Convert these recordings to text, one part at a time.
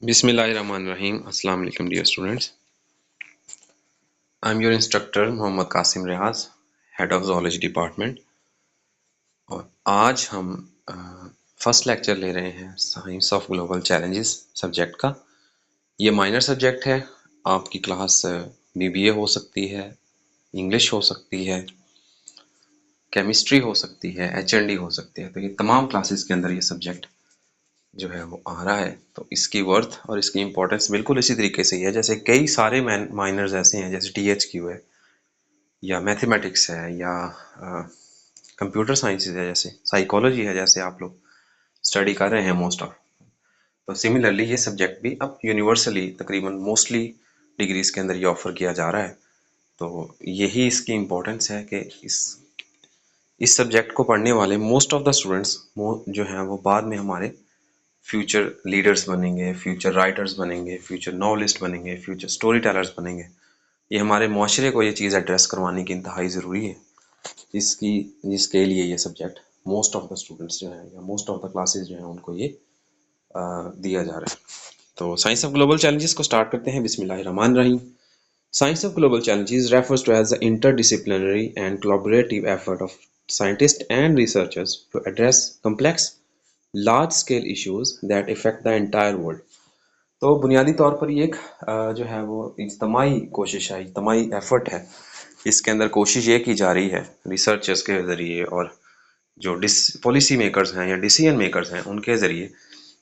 Bismillahirrahmanirrahim. Assalamu alaikum dear students. I'm your instructor Mohammad Kasim Riyaz, head of zoology department. और आज हम first lecture ले रहे हैं science of global challenges subject का। ये माइनर सब्जेक्ट है। आपकी क्लास बीबीए हो सकती है, इंग्लिश हो सकती है, केमिस्ट्री हो सकती है, एचएनडी हो सकती है। तो ये तमाम क्लासेस के अंदर ये सब्जेक्ट जो है वो आ रहा है। तो इसकी वर्थ और इसकी इम्पोर्टेंस बिल्कुल इसी तरीके से ही है जैसे कई सारे माइनर्स ऐसे हैं, जैसे टीएचक्यू है या मैथमेटिक्स है या कंप्यूटर साइंसेज है, जैसे साइकोलॉजी है, जैसे आप लोग स्टडी कर रहे हैं मोस्ट ऑफ। तो सिमिलरली ये सब्जेक्ट भी अब यूनिवर्सली तकरीबन मोस्टली डिग्रीज के अंदर ये ऑफर किया जा रहा है। तो यही इसकी इम्पोर्टेंस है कि इस सब्जेक्ट को पढ़ने वाले मोस्ट ऑफ द स्टूडेंट्स जो हैं वो बाद में हमारे फ्यूचर लीडर्स बनेंगे, फ्यूचर राइटर्स बनेंगे, फ्यूचर नॉवलिस्ट बनेंगे, फ्यूचर स्टोरी टेलर्स बनेंगे। ये हमारे माशरे को ये चीज़ एड्रेस करवाने की इंतहाई ज़रूरी है, जिसके लिए ये subject most of the students जो हैं या मोस्ट ऑफ द क्लासेस जो हैं उनको ये दिया जा रहा है। तो साइंस ऑफ ग्लोबल चैलेंजेस को स्टार्ट करते हैं। बिस्मिल्लाहिर्रहमानिर्रहीम। Science of global challenges refers to as the interdisciplinary and collaborative effort of scientists and researchers to address complex, large-scale issues that affect the entire world. तो बुनियादी तौर पर ये एक जो है वो इज्तमाही कोशिश है, इज्तमाही एफर्ट है। इसके अंदर कोशिश ये की जा रही है रिसर्चर्स के ज़रिए और जो पॉलिसी मेकर्स हैं या डिसीजन मेकर्स हैं उनके ज़रिए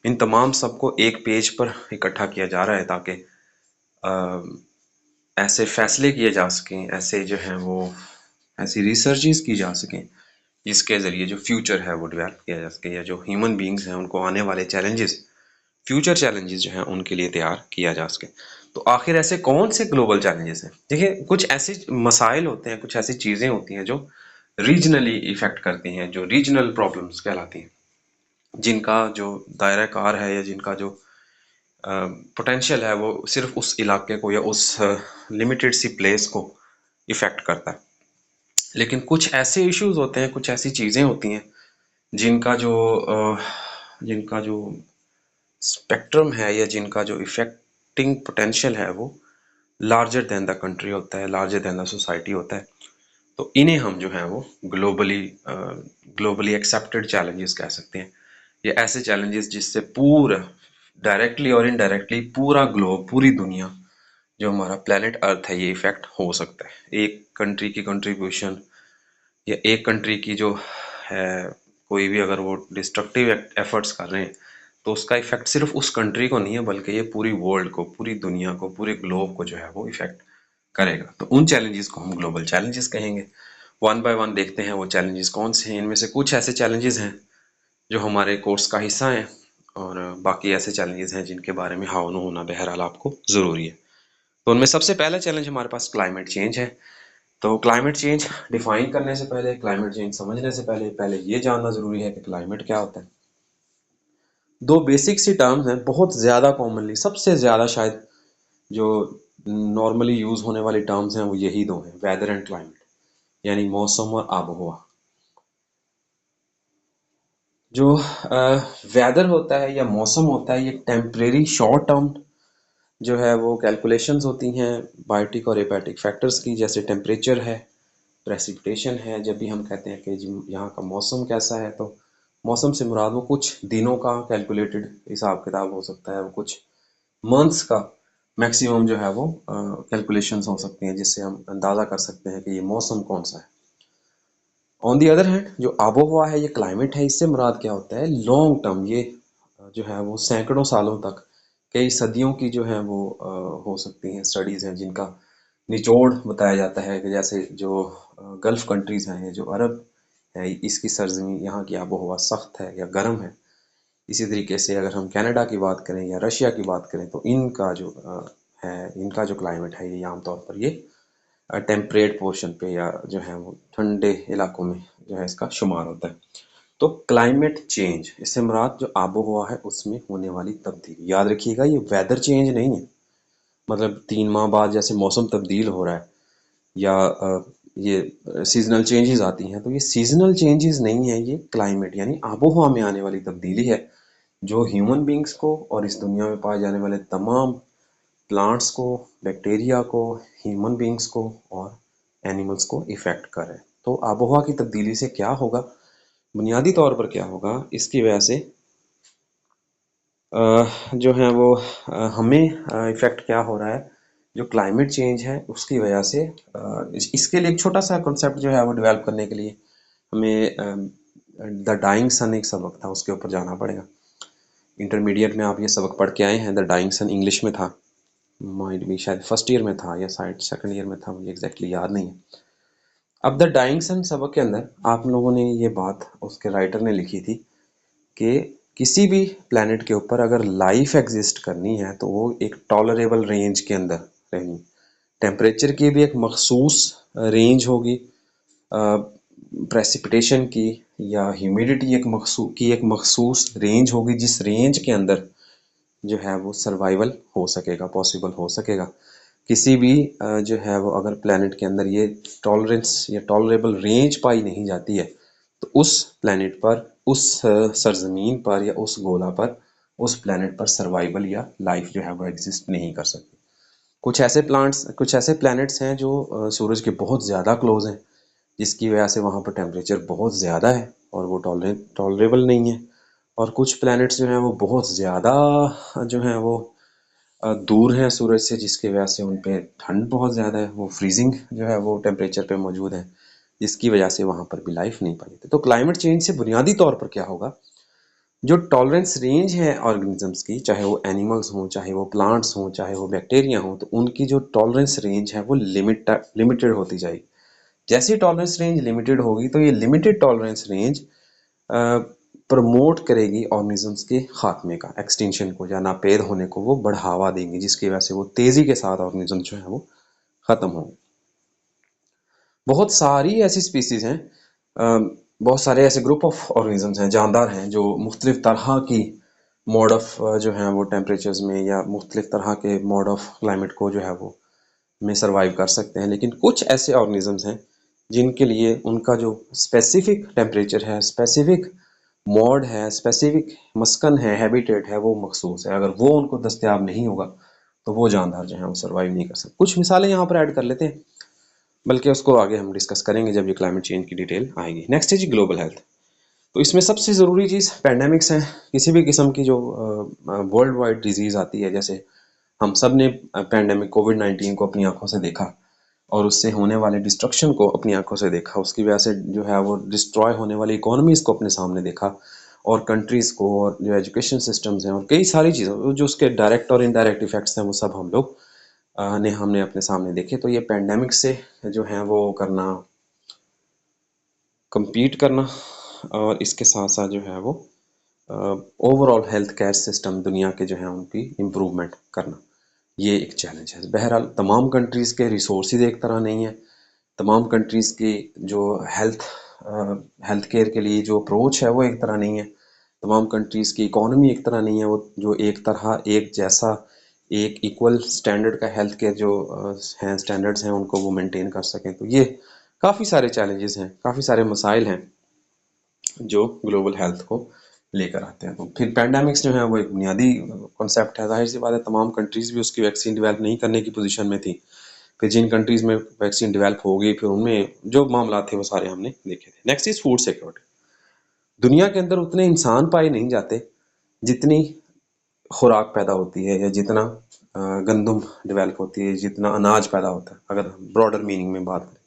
इन तमाम सबको एक पेज पर इकट्ठा किया जा रहा है ताकि ऐसे फैसले किए जा सकें, ऐसे जो हैं वो ऐसी रिसर्चेस की जा सकें जिसके ज़रिए जो फ्यूचर है वो डेवलप किया जा सके, या जो ह्यूमन बींग्स हैं उनको आने वाले चैलेंजेस, फ्यूचर चैलेंजेस जो हैं उनके लिए तैयार किया जा सके। तो आखिर ऐसे कौन से ग्लोबल चैलेंजेस हैं? देखिए, कुछ ऐसे मसाइल होते हैं, कुछ ऐसी चीज़ें होती हैं जो रीजनली इफेक्ट करती हैं, जो रीजनल प्रॉब्लम्स कहलाती हैं, जिनका जो दायरा कार है या जिनका जो पोटेंशियल है वो सिर्फ उस इलाके को या उस लिमिटेड सी प्लेस को इफेक्ट करता है। लेकिन कुछ ऐसे इश्यूज होते हैं, कुछ ऐसी चीज़ें होती हैं जिनका जो स्पेक्ट्रम है या जिनका जो इफेक्टिंग पोटेंशियल है वो लार्जर देन द कंट्री होता है, लार्जर देन द सोसाइटी होता है। तो इन्हें हम जो है वो ग्लोबली एक्सेप्टेड चैलेंजेस कह सकते हैं। ये ऐसे चैलेंजेस जिससे पूरा डायरेक्टली और इनडायरेक्टली पूरा ग्लोब, पूरी दुनिया, जो हमारा प्लेनेट अर्थ है, ये इफेक्ट हो सकता है। एक कंट्री की कंट्रीब्यूशन या एक कंट्री की जो है कोई भी अगर वो डिस्ट्रक्टिव एफर्ट्स कर रहे हैं तो उसका इफेक्ट सिर्फ उस कंट्री को नहीं है बल्कि ये पूरी वर्ल्ड को, पूरी दुनिया को, पूरे ग्लोब को जो है वो इफेक्ट करेगा। तो उन चैलेंजेस को हम ग्लोबल चैलेंजेस कहेंगे। वन बाय वन देखते हैं वो चैलेंजेस कौन से हैं। इनमें से कुछ ऐसे चैलेंजेस हैं जो हमारे कोर्स का हिस्सा हैं और बाकी ऐसे चैलेंजेस हैं जिनके बारे में हाव न होना बहरहाल आपको ज़रूरी है। तो उनमें सबसे पहला चैलेंज हमारे पास क्लाइमेट चेंज है। तो क्लाइमेट चेंज डिफाइन करने से पहले, क्लाइमेट चेंज समझने से पहले ये जानना ज़रूरी है कि क्लाइमेट क्या होता है। दो बेसिक सी टर्म्स हैं, बहुत ज़्यादा कॉमनली, सबसे ज़्यादा शायद जो नॉर्मली यूज़ होने वाली टर्म्स हैं वो यही दो हैं, वेदर एंड क्लाइमेट, यानी मौसम और आब हवा। जो वेदर होता है या मौसम होता है, ये टेम्परेरी शॉर्ट टर्म जो है वो कैलकुलेशंस होती हैं बायोटिक और एपैटिक फैक्टर्स की, जैसे टेम्परेचर है, प्रेसिपिटेशन है। जब भी हम कहते हैं कि जी यहाँ का मौसम कैसा है, तो मौसम से मुराद वो कुछ दिनों का कैलकुलेटेड हिसाब किताब हो सकता है, वो कुछ मंथ्स का मैक्सिमम जो है वो कैलकुलेशंस हो सकती हैं जिससे हम अंदाज़ा कर सकते हैं कि ये मौसम कौन सा है। ऑन दी अदर हैंड जो आबो हवा है, ये क्लाइमेट है, इससे मुराद क्या होता है? लॉन्ग टर्म, ये जो है वो सैकड़ों सालों तक, कई सदियों की जो है वो हो सकती हैं स्टडीज़ हैं जिनका निचोड़ बताया जाता है कि जैसे जो गल्फ़ कंट्रीज़ हैं, जो अरब है, इसकी सरजमी, यहाँ की आबो हवा सख्त है या गर्म है। इसी तरीके से अगर हम कनाडा की बात करें या रशिया की बात करें तो इनका जो इनका जो क्लाइमेट है ये आमतौर पर ये टेम्परेट पोर्शन पे या जो है वो ठंडे इलाकों में जो है इसका शुमार होता है। तो क्लाइमेट चेंज, इससे मुराद जो आबो हवा है उसमें होने वाली तब्दीली। याद रखिएगा, ये वेदर चेंज नहीं है, मतलब 3 माह बाद जैसे मौसम तब्दील हो रहा है या ये सीजनल चेंजेस आती हैं, तो ये सीजनल चेंजेस नहीं है, ये क्लाइमेट यानी आबो हवा में आने वाली तब्दीली है जो ह्यूमन बींग्स को और इस दुनिया में पाए जाने वाले तमाम प्लांट्स को, बैक्टीरिया को, ह्यूमन बींग्स को और एनिमल्स को इफेक्ट कर रहे हैं। तो आबोहवा की तब्दीली से क्या होगा, बुनियादी तौर पर क्या होगा, इसकी वजह से जो है वो हमें इफेक्ट क्या हो रहा है, जो क्लाइमेट चेंज है उसकी वजह से इसके लिए एक छोटा सा कॉन्सेप्ट जो है वो डेवलप करने के लिए हमें द डाइंग सन एक सबक था, उसके ऊपर जाना पड़ेगा। इंटरमीडिएट में आप ये सबक पढ़ के आए हैं। द डाइंग सन इंग्लिश में था, माइट भी शायद फर्स्ट ईयर में था या शायद सेकंड ईयर में था, मुझे एग्जैक्टली याद नहीं है। अब द डाइंग सन सबक के अंदर आप लोगों ने ये बात उसके राइटर ने लिखी थी कि किसी भी प्लेनेट के ऊपर अगर लाइफ एग्जिस्ट करनी है तो वो एक टॉलरेबल रेंज के अंदर रहनी, टेम्परेचर की भी एक मखसूस रेंज होगी, प्रेसिपिटेशन की या ह्यूमिडिटी एक मखसूस रेंज होगी, जिस रेंज के अंदर जो है वो सर्वाइवल हो सकेगा, पॉसिबल हो सकेगा। किसी भी जो है वो अगर प्लेनेट के अंदर ये टॉलरेंस या टॉलरेबल रेंज पाई नहीं जाती है तो उस प्लेनेट पर, उस सरजमीन पर या उस गोला पर, उस प्लेनेट पर सर्वाइवल या लाइफ जो है वो एग्जिस्ट नहीं कर सकती। कुछ ऐसे प्लैनेट्स हैं जो सूरज के बहुत ज़्यादा क्लोज हैं, जिसकी वजह से वहाँ पर टेम्परेचर बहुत ज़्यादा है और वो टॉलरेबल नहीं है। और कुछ प्लैनेट्स जो हैं वो बहुत ज़्यादा जो हैं वो दूर हैं सूरज से, जिसकी वजह से उन पे ठंड बहुत ज़्यादा है, वो फ्रीजिंग जो है वो टेम्परेचर पे मौजूद है, जिसकी वजह से वहाँ पर भी लाइफ नहीं पाई जाती। तो क्लाइमेट चेंज से बुनियादी तौर पर क्या होगा, जो टॉलरेंस रेंज है ऑर्गेनिजम्स की, चाहे वो एनिमल्स हों, चाहे वो प्लांट्स हों, चाहे वो बैक्टीरिया हों, तो उनकी जो टॉलरेंस रेंज है वो लिमिटेड होती जाएगी। जैसे ही टॉलरेंस रेंज लिमिटेड होगी तो ये लिमिटेड टॉलरेंस रेंज प्रमोट करेगी ऑर्गेनिजम्स के खात्मे का, एक्सटिंक्शन को या नापेद होने को वो बढ़ावा देंगी, जिसकी वजह से वो तेजी के साथ ऑर्गेनिज्म जो है वो खत्म होंगे। बहुत सारी ऐसी स्पीसीज हैं, बहुत सारे ऐसे ग्रुप ऑफ ऑर्गेनिजम्स हैं, जानदार हैं, जो मुख्तलिफ तरह की मोड ऑफ जो है वो टेम्परेचर्स में या मुख्तलिफ तरह के मोड ऑफ क्लाइमेट को जो है वो में सर्वाइव कर सकते हैं। लेकिन कुछ ऐसे ऑर्गेनिजम्स हैं जिनके लिए उनका जो स्पेसिफिक टेम्परेचर है, स्पेसिफिक मोड है, स्पेसिफिक मस्कन है, हैबिटेट है, वो मखसूस है। अगर वो उनको दस्तयाब नहीं होगा तो वो जानदार जो है वो सर्वाइव नहीं कर सकते। कुछ मिसालें यहाँ पर ऐड कर लेते हैं, बल्कि उसको आगे हम डिस्कस करेंगे जब ये क्लाइमेट चेंज की डिटेल आएगी। नेक्स्ट है जी ग्लोबल हेल्थ। तो इसमें सबसे ज़रूरी चीज़ पैंडेमिक्स हैं। किसी भी किस्म की जो वर्ल्ड वाइड डिजीज़ आती है, जैसे हम सब ने पैंडेमिक कोविड-19 को अपनी आंखों से देखा और उससे होने वाले डिस्ट्रक्शन को अपनी आंखों से देखा, उसकी वजह से जो है वो डिस्ट्रॉय होने वाली इकोनॉमीज़ को अपने सामने देखा, और कंट्रीज़ को, और जो एजुकेशन सिस्टम्स हैं, और कई सारी चीज़ें जो उसके डायरेक्ट और इनडायरेक्ट इफेक्ट्स हैं, वो सब हम लोग हमने अपने सामने देखे। तो ये पैंडेमिक से जो है वो करना, compete करना, और इसके साथ साथ जो है वो ओवरऑल हेल्थ केयर सिस्टम दुनिया के जो है उनकी इम्प्रूवमेंट करना, ये एक चैलेंज है। बहरहाल तमाम कंट्रीज़ के रिसोर्सेज एक तरह नहीं है, तमाम कंट्रीज़ की जो हेल्थ केयर के लिए जो अप्रोच है वो एक तरह नहीं है, तमाम कंट्रीज़ की इकोनॉमी एक तरह नहीं है, वो जो एक तरह एक जैसा एक इक्वल स्टैंडर्ड का हेल्थ केयर जो हैं स्टैंडर्ड्स हैं उनको वो मेंटेन कर सकें। तो ये काफ़ी सारे चैलेंजेस हैं, काफ़ी सारे मसाइल हैं जो ग्लोबल हेल्थ को लेकर आते हैं। तो फिर पैंडेमिक्स जो है वो एक बुनियादी कॉन्सेप्ट है। जाहिर सी बात है तमाम कंट्रीज़ भी उसकी वैक्सीन डेवलप नहीं करने की पोजीशन में थी। फिर जिन कंट्रीज़ में वैक्सीन डेवलप हो गई, फिर उनमें जो मामला थे वो सारे हमने देखे थे। Next is food security. दुनिया के अंदर उतने इंसान पाए नहीं जाते जितनी खुराक पैदा होती है, या जितना गंदम डेवलप होती है, जितना अनाज पैदा होता है, अगर ब्रॉडर मीनिंग में बात करें।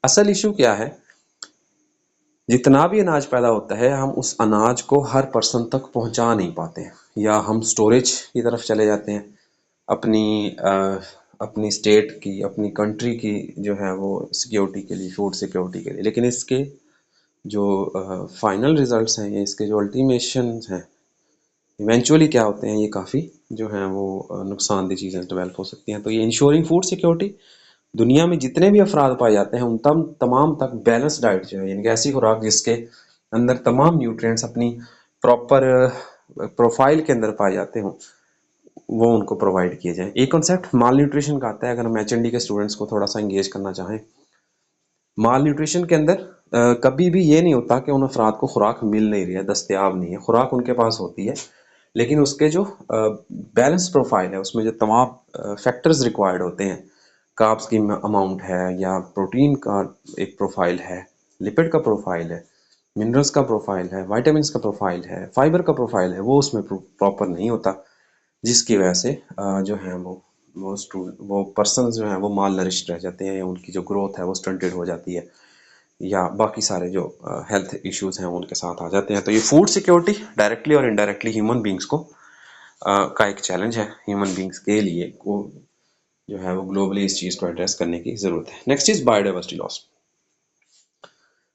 असल इशू क्या है, जितना भी अनाज पैदा होता है हम उस अनाज को हर पर्सन तक पहुंचा नहीं पाते हैं, या हम स्टोरेज की तरफ चले जाते हैं अपनी स्टेट की, अपनी कंट्री की जो है वो सिक्योरिटी के लिए, फूड सिक्योरिटी के लिए। लेकिन इसके जो फाइनल रिजल्ट्स हैं, या इसके जो अल्टीमेशंस हैं, इवेंचुअली क्या होते हैं, ये काफ़ी जो हैं वो नुकसानदेह चीज़ें डेवलप हो सकती हैं। तो ये इंश्योरिंग फूड सिक्योरिटी, दुनिया में जितने भी अफराद पाए जाते हैं उन तमाम तक बैलेंस डाइट जो है, यानी कि ऐसी खुराक जिसके अंदर तमाम न्यूट्रिएंट्स अपनी प्रॉपर प्रोफाइल के अंदर पाए जाते हों, वो उनको प्रोवाइड किए जाएं। एक कॉन्सेप्ट माल न्यूट्रिशन का आता है, अगर हम एचएनडी के स्टूडेंट्स को थोड़ा सा इंगेज करना चाहें। माल न्यूट्रिशन के अंदर कभी भी ये नहीं होता कि उन अफराद को खुराक मिल नहीं रही है, दस्तयाब नहीं है, खुराक उनके पास होती है, लेकिन उसके जो बैलेंस प्रोफाइल है उसमें जो तमाम फैक्टर्स रिक्वायर्ड होते हैं, कार्ब्स की अमाउंट है या प्रोटीन का एक प्रोफाइल है, लिपिड का प्रोफाइल है, मिनरल्स का प्रोफाइल है, वाइटामिन का प्रोफाइल है, फाइबर का प्रोफाइल है, वो उसमें प्रॉपर नहीं होता, जिसकी वजह से जो है वो पर्सन जो है वो माल नरिश्ड रह जाते हैं, या उनकी जो ग्रोथ है वो स्टंटेड हो जाती है, या बाकी सारे जो हेल्थ इश्यूज हैं वो उनके साथ आ जाते हैं। तो ये फूड सिक्योरिटी डायरेक्टली और इनडायरेक्टली ह्यूमन बींग्स को का एक चैलेंज है, ह्यूमन बींग्स के लिए को जो है वो ग्लोबली इस चीज़ को एड्रेस करने की ज़रूरत है। Next is biodiversity loss.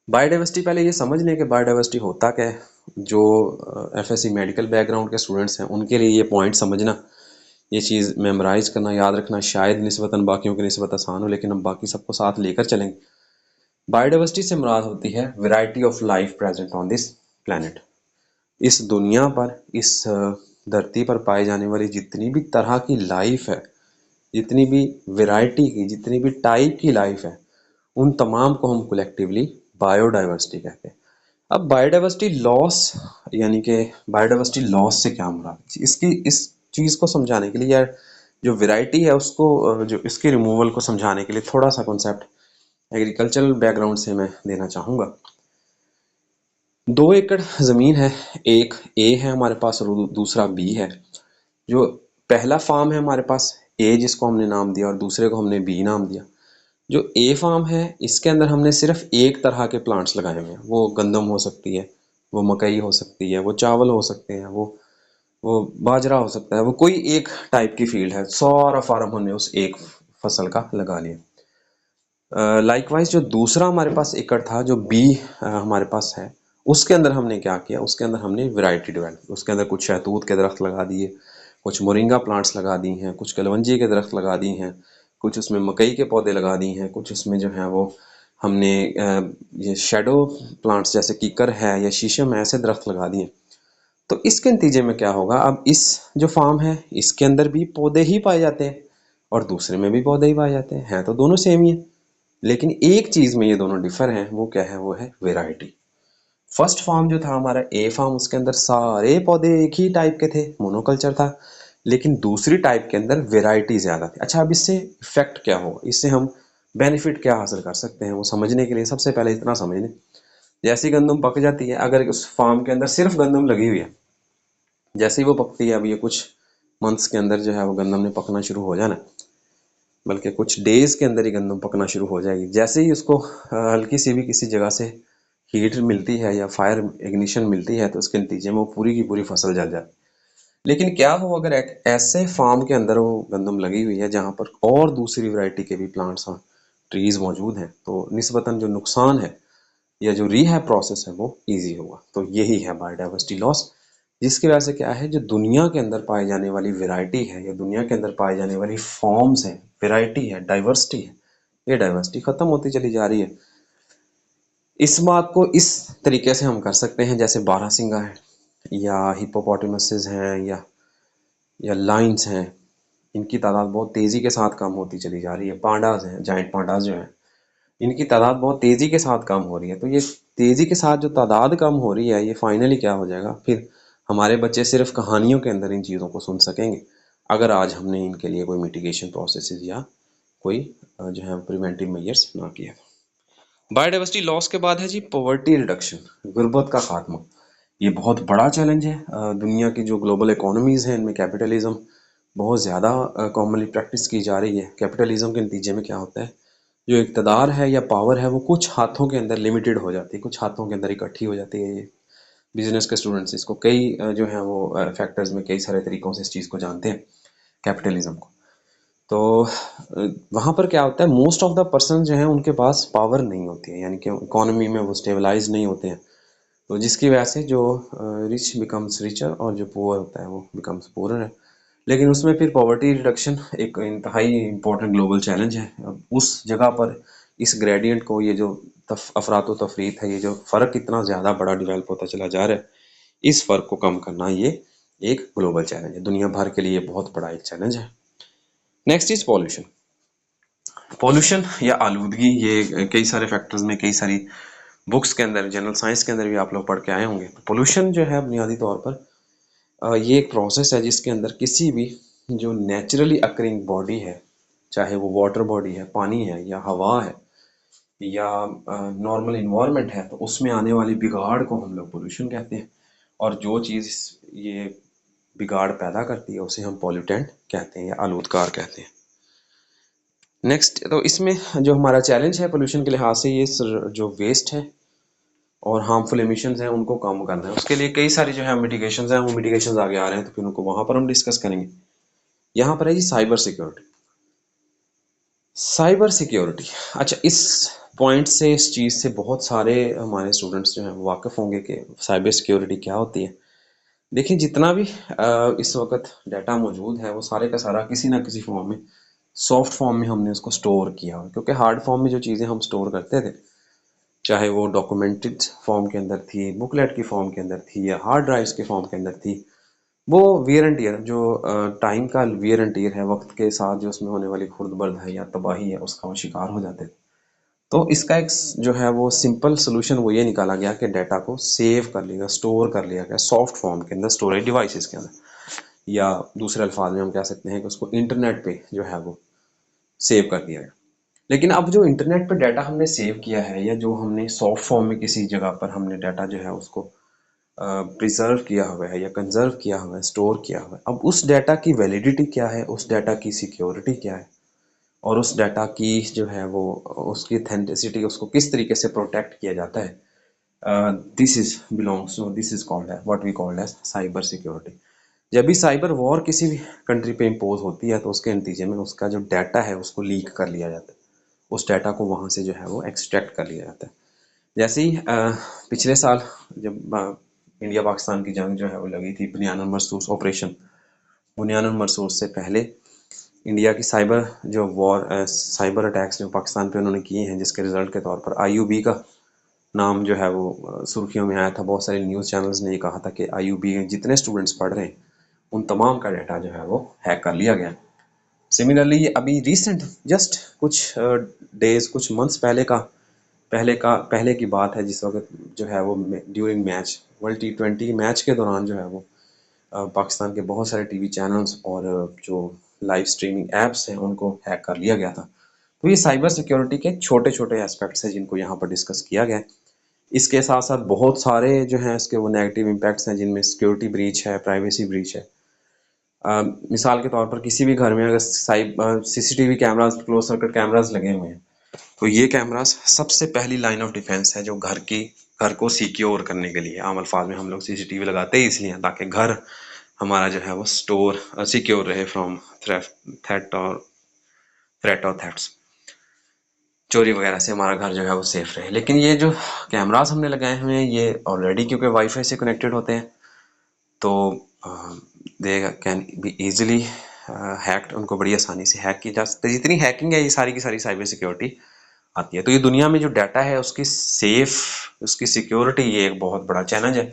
Biodiversity, पहले ये समझ लें कि बायोडाइवर्सिटी होता क्या है। जो एफएससी मेडिकल बैकग्राउंड के स्टूडेंट्स हैं उनके लिए ये पॉइंट समझना, ये चीज़ मेमोराइज करना, याद रखना शायद निस्बतन बाकियों की निस्बत आसान हो, लेकिन हम बाकी सबको साथ लेकर चलेंगे। बायोडाइवर्सिटी से मुराद होती है variety of life present on this planet. इस दुनिया पर, इस धरती पर पाई जाने वाली जितनी भी तरह की लाइफ है, जितनी भी वैरायटी की, जितनी भी टाइप की लाइफ है, उन तमाम को हम कलेक्टिवली बायोडाइवर्सिटी कहते हैं। अब बायोडाइवर्सिटी लॉस, यानी कि बायोडाइवर्सिटी लॉस से क्या मुराद, इसकी इस चीज़ को समझाने के लिए, यार जो वैरायटी है उसको जो इसके रिमूवल को समझाने के लिए थोड़ा सा कॉन्सेप्ट एग्रीकल्चरल बैकग्राउंड से मैं देना चाहूँगा। 2 एकड़ ज़मीन है, एक ए है हमारे पास और दूसरा बी है। जो पहला फार्म है हमारे पास ए, जिसको हमने नाम दिया, और दूसरे को हमने बी नाम दिया। जो ए फार्म है इसके अंदर हमने सिर्फ एक तरह के प्लांट्स लगाए हुए हैं। वो गंदम हो सकती है, वो मकई हो सकती है, वो चावल हो सकते हैं, वो बाजरा हो सकता है, वो कोई एक टाइप की फील्ड है। सारा फार्म हमने उस एक फसल का लगा लिया। लाइकवाइज जो दूसरा हमारे पास एकड़ था, जो बी हमारे पास है, उसके अंदर हमने क्या किया, उसके अंदर हमने वैरायटी डेवलप, उसके अंदर कुछ शहतूत के दरख्त लगा दिए, कुछ मोरिंगा प्लांट्स लगा दी हैं, कुछ कलवंजी के दरख्त लगा दी हैं, कुछ उसमें मकई के पौधे लगा दी हैं, कुछ उसमें जो है वो हमने ये शेडो प्लांट्स जैसे कीकर है या शीशम है, ऐसे दरख्त लगा दिए। तो इसके नतीजे में क्या होगा, अब इस जो फार्म है इसके अंदर भी पौधे ही पाए जाते हैं और दूसरे में भी पौधे ही पाए जाते हैं तो दोनों सेम ही है, लेकिन एक चीज में ये दोनों डिफर हैं। वो क्या है, वो है वेराइटी। फर्स्ट फार्म जो था हमारा ए फार्म, उसके अंदर सारे पौधे एक ही टाइप के थे, मोनोकल्चर था, लेकिन दूसरी टाइप के अंदर वेराइटी ज्यादा थी। अच्छा, अब इससे इफेक्ट क्या हो, इससे हम बेनिफिट क्या हासिल कर सकते हैं, वो समझने के लिए सबसे पहले इतना समझ लें। जैसी गंदम पक जाती है, अगर उस फार्म के अंदर सिर्फ गंदम लगी हुई है, जैसे ही वो पकती है, अब ये कुछ मंथ्स के अंदर जो है वो गंदम ने पकना शुरू हो जाना, बल्कि कुछ डेज के अंदर ही गंदम पकना शुरू हो जाएगी। जैसे ही उसको हल्की सी भी किसी जगह से हीट मिलती है या फायर इग्निशन मिलती है, तो उसके नतीजे में वो पूरी की पूरी फसल जल जाती है। लेकिन क्या हो, अगर एक ऐसे फार्म के अंदर वो गंदम लगी हुई है जहाँ पर और दूसरी वैरायटी के भी प्लांट्स हैं, ट्रीज मौजूद हैं, तो निस्बतन जो नुकसान है या जो रीहैब प्रोसेस है वो इजी होगा। तो यही है बायोडाइवर्सिटी लॉस, जिसकी वजह से क्या है, जो दुनिया के अंदर पाई जाने वाली वैरायटी है या दुनिया के अंदर पाई जाने वाली फॉर्म्स है, वैरायटी है, डाइवर्सिटी है, ये डाइवर्सिटी खत्म होती चली जा रही है। इस बात को इस तरीके से हम कर सकते हैं, जैसे बारहसिंगा है या हिप्पोपोटामसेस हैं या लाइन्स हैं, इनकी तादाद बहुत तेज़ी के साथ कम होती चली जा रही है। पांडास हैं, जाइंट पांडास जो हैं, इनकी तादाद बहुत तेज़ी के साथ कम हो रही है। तो ये तेज़ी के साथ जो तादाद कम हो रही है, ये फाइनली क्या हो जाएगा, फिर हमारे बच्चे सिर्फ कहानियों के अंदर इन चीज़ों को सुन सकेंगे, अगर आज हमने इनके लिए कोई मिटिगेशन प्रोसेसेस या कोई जो है प्रिवेंटिव मेजर्स ना किया। बायोडाइवर्सिटी लॉस के बाद है जी पॉवर्टी रिडक्शन, गुर्बत का खात्मा। ये बहुत बड़ा चैलेंज है। दुनिया की जो ग्लोबल इकोनॉमीज़ हैं इनमें कैपिटलिज्म बहुत ज़्यादा कॉमनली प्रैक्टिस की जा रही है। कैपिटलिज्म के नतीजे में क्या होता है, जो इक़्तिदार है या पावर है वो कुछ हाथों के अंदर लिमिटेड हो जाती है, कुछ हाथों के अंदर इकट्ठी हो जाती है। ये बिजनेस के स्टूडेंट्स इसको कई जो है वो फैक्टर्स में कई सारे तरीक़ों से इस चीज़ को जानते हैं, कैपिटलिज्म को। तो वहाँ पर क्या होता है, मोस्ट ऑफ द पर्सन जो हैं उनके पास पावर नहीं होती है, यानी कि इकोनॉमी में वो स्टेबलाइज नहीं होते हैं। तो जिसकी वजह से जो रिच बिकम्स रिचर और जो पुअर होता है वो बिकम्स पुअरर है। लेकिन उसमें फिर पॉवर्टी रिडक्शन एक इंतहाई इम्पोर्टेंट ग्लोबल चैलेंज है। अब उस जगह पर इस ग्रेडियंट को, ये जो अफरात तफरीत है, ये जो फ़र्क इतना ज़्यादा बड़ा डिवेल्प होता चला जा रहा है, इस फ़र्क को कम करना ये एक ग्लोबल चैलेंज है, दुनिया भर के लिए बहुत बड़ा एक चैलेंज है। Next is pollution. पॉल्यूशन या आलूदगी, ये कई सारे फैक्टर्स में कई सारी बुक्स के अंदर, जनरल साइंस के अंदर भी आप लोग पढ़ के आए होंगे। तो पोल्यूशन जो है बुनियादी तौर पर ये एक प्रोसेस है जिसके अंदर किसी भी जो नेचुरली अकरिंग बॉडी है, चाहे वो वाटर बॉडी है, पानी है या हवा है या नॉर्मल इन्वायरमेंट है, तो उसमें आने वाली बिगाड़ को हम लोग पोल्यूशन कहते हैं। और जो चीज़ ये बिगाड़ पैदा करती है उसे हम पॉल्यूटेंट कहते हैं या आलूदकार कहते हैं। नेक्स्ट, तो इसमें जो हमारा चैलेंज है पोल्यूशन के लिहाज से, ये जो वेस्ट है और हार्मफुल एमिशंस हैं उनको कम करना है। उसके लिए कई सारी जो है मिटिगेशंस हैं, वो मिटिगेशंस आगे आ रहे हैं, तो फिर उनको वहाँ पर हम डिस्कस करेंगे। यहाँ पर है जी साइबर सिक्योरिटी। साइबर सिक्योरिटी, अच्छा, इस पॉइंट से, इस चीज़ से बहुत सारे हमारे स्टूडेंट्स जो हैं वाकिफ़ होंगे कि साइबर सिक्योरिटी क्या होती है। देखिए, जितना भी इस वक्त डाटा मौजूद है वो सारे का सारा किसी ना किसी फॉर्म में, सॉफ्ट फॉर्म में हमने उसको स्टोर किया हुआ है। क्योंकि हार्ड फॉर्म में जो चीज़ें हम स्टोर करते थे, चाहे वो डॉक्यूमेंटेड फॉर्म के अंदर थी, बुकलेट की फॉर्म के अंदर थी या हार्ड ड्राइव्स के फॉर्म के अंदर थी, वो वियर एंड टियर, जो टाइम का वियर एंड टियर है, वक्त के साथ जो उसमें होने वाली खुर्द बर्द है या तबाही है, उसका वो शिकार हो जाते थे। तो इसका एक जो है वो सिंपल सोल्यूशन वो ये निकाला गया कि डाटा को सेव कर लिया गया, स्टोर कर लिया गया सॉफ्ट फॉर्म के अंदर, स्टोरेज डिवाइसेस के अंदर, या दूसरे अल्फाज में हम कह सकते हैं कि उसको इंटरनेट पे जो है वो सेव कर दिया गया। लेकिन अब जो इंटरनेट पे डाटा हमने सेव किया है या जो हमने सॉफ्ट फॉर्म में किसी जगह पर हमने डाटा जो है उसको प्रिजर्व किया हुआ है या कंजर्व किया हुआ है, स्टोर किया हुआ है, अब उस डाटा की वैलिडिटी क्या है, उस डाटा की सिक्योरिटी क्या है, और उस डाटा की जो है वो उसकी ऑथेंटिसिटी, उसको किस तरीके से प्रोटेक्ट किया जाता है, this is belongs to, this is called है what we called as cyber security. जब भी साइबर वॉर किसी भी कंट्री पे इम्पोज होती है तो उसके नतीजे में उसका जो डाटा है उसको लीक कर लिया जाता है, उस डाटा को वहाँ से जो है वो एक्सट्रैक्ट कर लिया जाता है। जैसे ही पिछले साल जब इंडिया पाकिस्तान की जंग जो है वो लगी थी, बुनियान मरसूस ऑपरेशन, बुनियान मरसूस से पहले इंडिया की साइबर जो वॉर, साइबर अटैक्स जो पाकिस्तान पे उन्होंने किए हैं, जिसके रिजल्ट के तौर पर आईयूबी का नाम जो है वो सुर्खियों में आया था। बहुत सारे न्यूज़ चैनल्स ने ये कहा था कि आईयूबी जितने स्टूडेंट्स पढ़ रहे हैं उन तमाम का डाटा जो है वो हैक कर लिया गया। सिमिलरली अभी रिसेंट जस्ट कुछ डेज, कुछ मंथ्स पहले की बात है, जिस वक्त जो है वो during match, world T20 match के दौरान जो है वो पाकिस्तान के बहुत सारे टीवी चैनल्स और जो लाइव स्ट्रीमिंग एप्स हैं उनको हैक कर लिया गया था। तो ये साइबर सिक्योरिटी के छोटे छोटे एस्पेक्ट्स हैं जिनको यहाँ पर डिस्कस किया गया है। इसके साथ साथ बहुत सारे जो हैं इसके वो नेगेटिव इम्पैक्ट्स हैं, जिनमें सिक्योरिटी ब्रीच है, प्राइवेसी ब्रीच है। मिसाल के तौर पर किसी भी घर में अगर CCTV cameras, close circuit cameras लगे हुए हैं, तो ये कैमरास सबसे पहली लाइन ऑफ डिफेंस है जो घर को सिक्योर करने के लिए। आम अल्फाज में हम लोग सीसीटीवी लगाते ही इसलिए हैं ताकि घर हमारा जो है वो स्टोर सिक्योर रहे फ्रॉम थ्रेट और थ्रेट्स, चोरी वगैरह से हमारा घर जो है वो सेफ रहे। लेकिन ये जो कैमरास हमने लगाए हुए हैं ये ऑलरेडी क्योंकि वाईफाई से कनेक्टेड होते हैं, तो they can be easily hacked, उनको बड़ी आसानी से हैक की जा सकती है। जितनी हैकिंग है ये सारी की सारी साइबर सिक्योरिटी आती है। तो ये दुनिया में जो डाटा है उसकी उसकी सिक्योरिटी, ये एक बहुत बड़ा चैलेंज है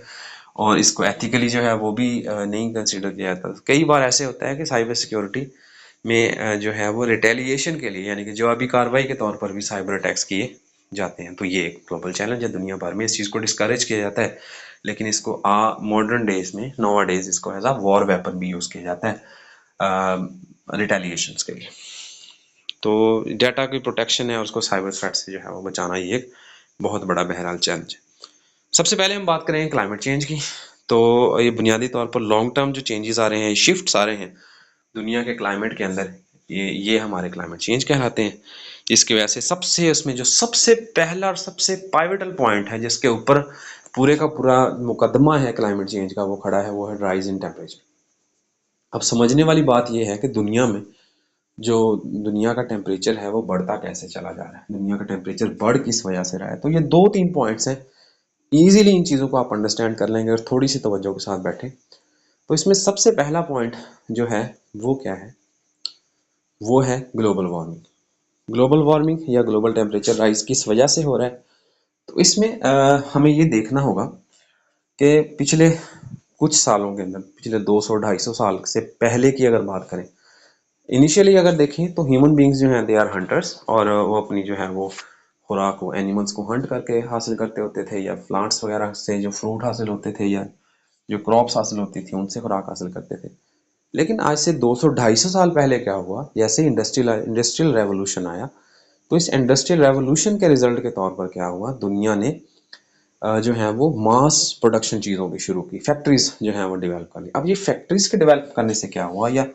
और इसको एथिकली जो है वो भी नहीं कंसिडर किया जाता। कई बार ऐसे होता है कि साइबर सिक्योरिटी में जो है वो रिटेलिएशन के लिए, यानी कि जवाबी कार्रवाई के तौर पर भी साइबर अटैक्स किए जाते हैं। तो ये एक ग्लोबल चैलेंज है, दुनिया भर में इस चीज़ को डिस्करेज किया जाता है, लेकिन इसको मॉडर्न डेज में, नोवा डेज, इसको एज अ वॉर वेपन भी यूज़ किया जाता है रिटेलिएशंस के लिए। तो डाटा की प्रोटेक्शन है और उसको साइबर थ्रेट से जो है वो बचाना, ये एक बहुत बड़ा बहरहाल चैलेंज है। सबसे पहले हम बात करें क्लाइमेट चेंज की। तो ये बुनियादी तौर पर लॉन्ग टर्म जो चेंजेस आ रहे हैं, शिफ्ट्स आ रहे हैं दुनिया के क्लाइमेट के अंदर, ये हमारे क्लाइमेट चेंज कहलाते हैं। इसकी वजह से उसमें जो सबसे पहला और सबसे पाइवटल पॉइंट है जिसके ऊपर पूरे का पूरा मुकदमा है क्लाइमेट चेंज का, वो खड़ा है, वो है राइज इन टेम्परेचर। अब समझने वाली बात यह है कि दुनिया में जो दुनिया का टेम्परेचर है वो बढ़ता कैसे चला जा रहा है, दुनिया का टेम्परेचर बढ़ किस वजह से रहा है। तो ये 2-3 पॉइंट्स हैं, इजीली इन चीज़ों को आप अंडरस्टैंड कर लेंगे अगर थोड़ी सी तवज्जो के साथ बैठे। तो इसमें सबसे पहला पॉइंट जो है वो क्या है, वो है ग्लोबल वार्मिंग। ग्लोबल वार्मिंग या ग्लोबल टेम्परेचर राइज किस वजह से हो रहा है, तो इसमें हमें ये देखना होगा कि पिछले कुछ सालों के अंदर, पिछले 200-250 साल से पहले की अगर बात करें, इनिशियली अगर देखें तो ह्यूमन बींग्स जो हैं दे आर हंटर्स, और वो अपनी जो है वो खुराक को एनिमल्स को हंट करके हासिल करते होते थे, या प्लांट्स वगैरह से जो फ्रूट हासिल होते थे या जो क्रॉप्स हासिल होती थी उनसे खुराक हासिल करते थे। लेकिन आज से 200-250 साल पहले क्या हुआ, जैसे इंडस्ट्रियल रेवोल्यूशन आया, तो इस इंडस्ट्रियल रेवोल्यूशन के रिजल्ट के तौर पर क्या हुआ, दुनिया ने जो है वो मास प्रोडक्शन चीज़ों की शुरू की, फैक्ट्रीज जो है वो डेवलप कर ली। अब ये फैक्ट्रीज के डेवलप करने से क्या हुआ, या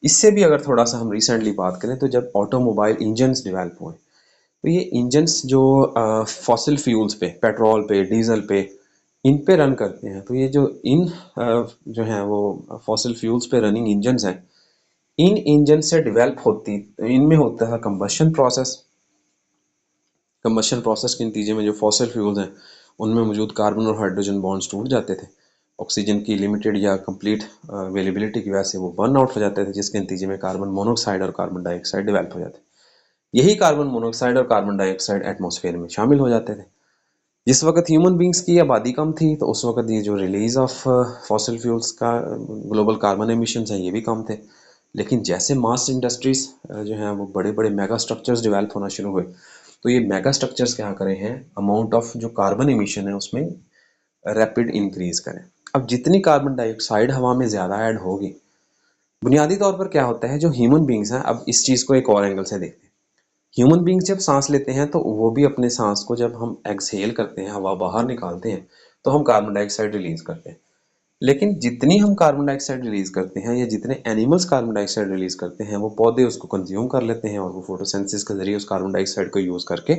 इससे भी अगर थोड़ा सा हम रिसेंटली बात करें, तो जब ऑटोमोबाइल इंजन्स डेवलप हुए, तो ये इंजन्स जो फॉसिल फ्यूल्स पे, पेट्रोल पे, डीजल पे, इन पे रन करते हैं, तो ये जो जो है वो फॉसिल फ्यूल्स पे रनिंग इंजन्स हैं, इन इंजन से डेवलप होती, इनमें होता है कंबशन प्रोसेस के नतीजे में जो फॉसिल फ्यूल्स हैं उनमें मौजूद कार्बन और हाइड्रोजन बॉन्ड्स टूट जाते थे। ऑक्सीजन की लिमिटेड या कंप्लीट अवेलेबिलिटी की वजह से वो बर्न आउट हो जाते थे, जिसके नतीजे में कार्बन मोनोऑक्साइड और कार्बन डाइऑक्साइड डेवलप हो जाते। यही कार्बन मोनोऑक्साइड और कार्बन डाइऑक्साइड एटमॉस्फेयर में शामिल हो जाते थे। जिस वक्त ह्यूमन बींग्स की आबादी कम थी, तो उस वक्त ये जो रिलीज ऑफ फॉसिल फ्यूल्स का ग्लोबल कार्बन एमिशंस हैं ये भी कम थे। लेकिन जैसे मास इंडस्ट्रीज जो हैं वो बड़े बड़े मेगा स्ट्रक्चर्स डेवलप होना शुरू हुए, तो ये मेगा स्ट्रक्चर्स क्या करें हैं, अमाउंट ऑफ जो कार्बन एमिशन है उसमें रैपिड इंक्रीज करें। अब जितनी कार्बन डाइऑक्साइड हवा में ज़्यादा ऐड होगी, बुनियादी तौर पर क्या होता है, जो ह्यूमन बींग्स हैं, अब इस चीज़ को एक और एंगल से देखते हैं। ह्यूमन बींग्स जब सांस लेते हैं तो वो भी अपने सांस को, जब हम एक्सहेल करते हैं, हवा बाहर निकालते हैं, तो हम कार्बन डाइऑक्साइड रिलीज करते हैं। लेकिन जितनी हम कार्बन डाइऑक्साइड रिलीज करते हैं, या जितने एनिमल्स कार्बन डाइऑक्साइड रिलीज करते हैं, वो पौधे उसको कंज्यूम कर लेते हैं और वो फोटोसिंथेसिस के जरिए उस कार्बन डाइऑक्साइड को यूज करके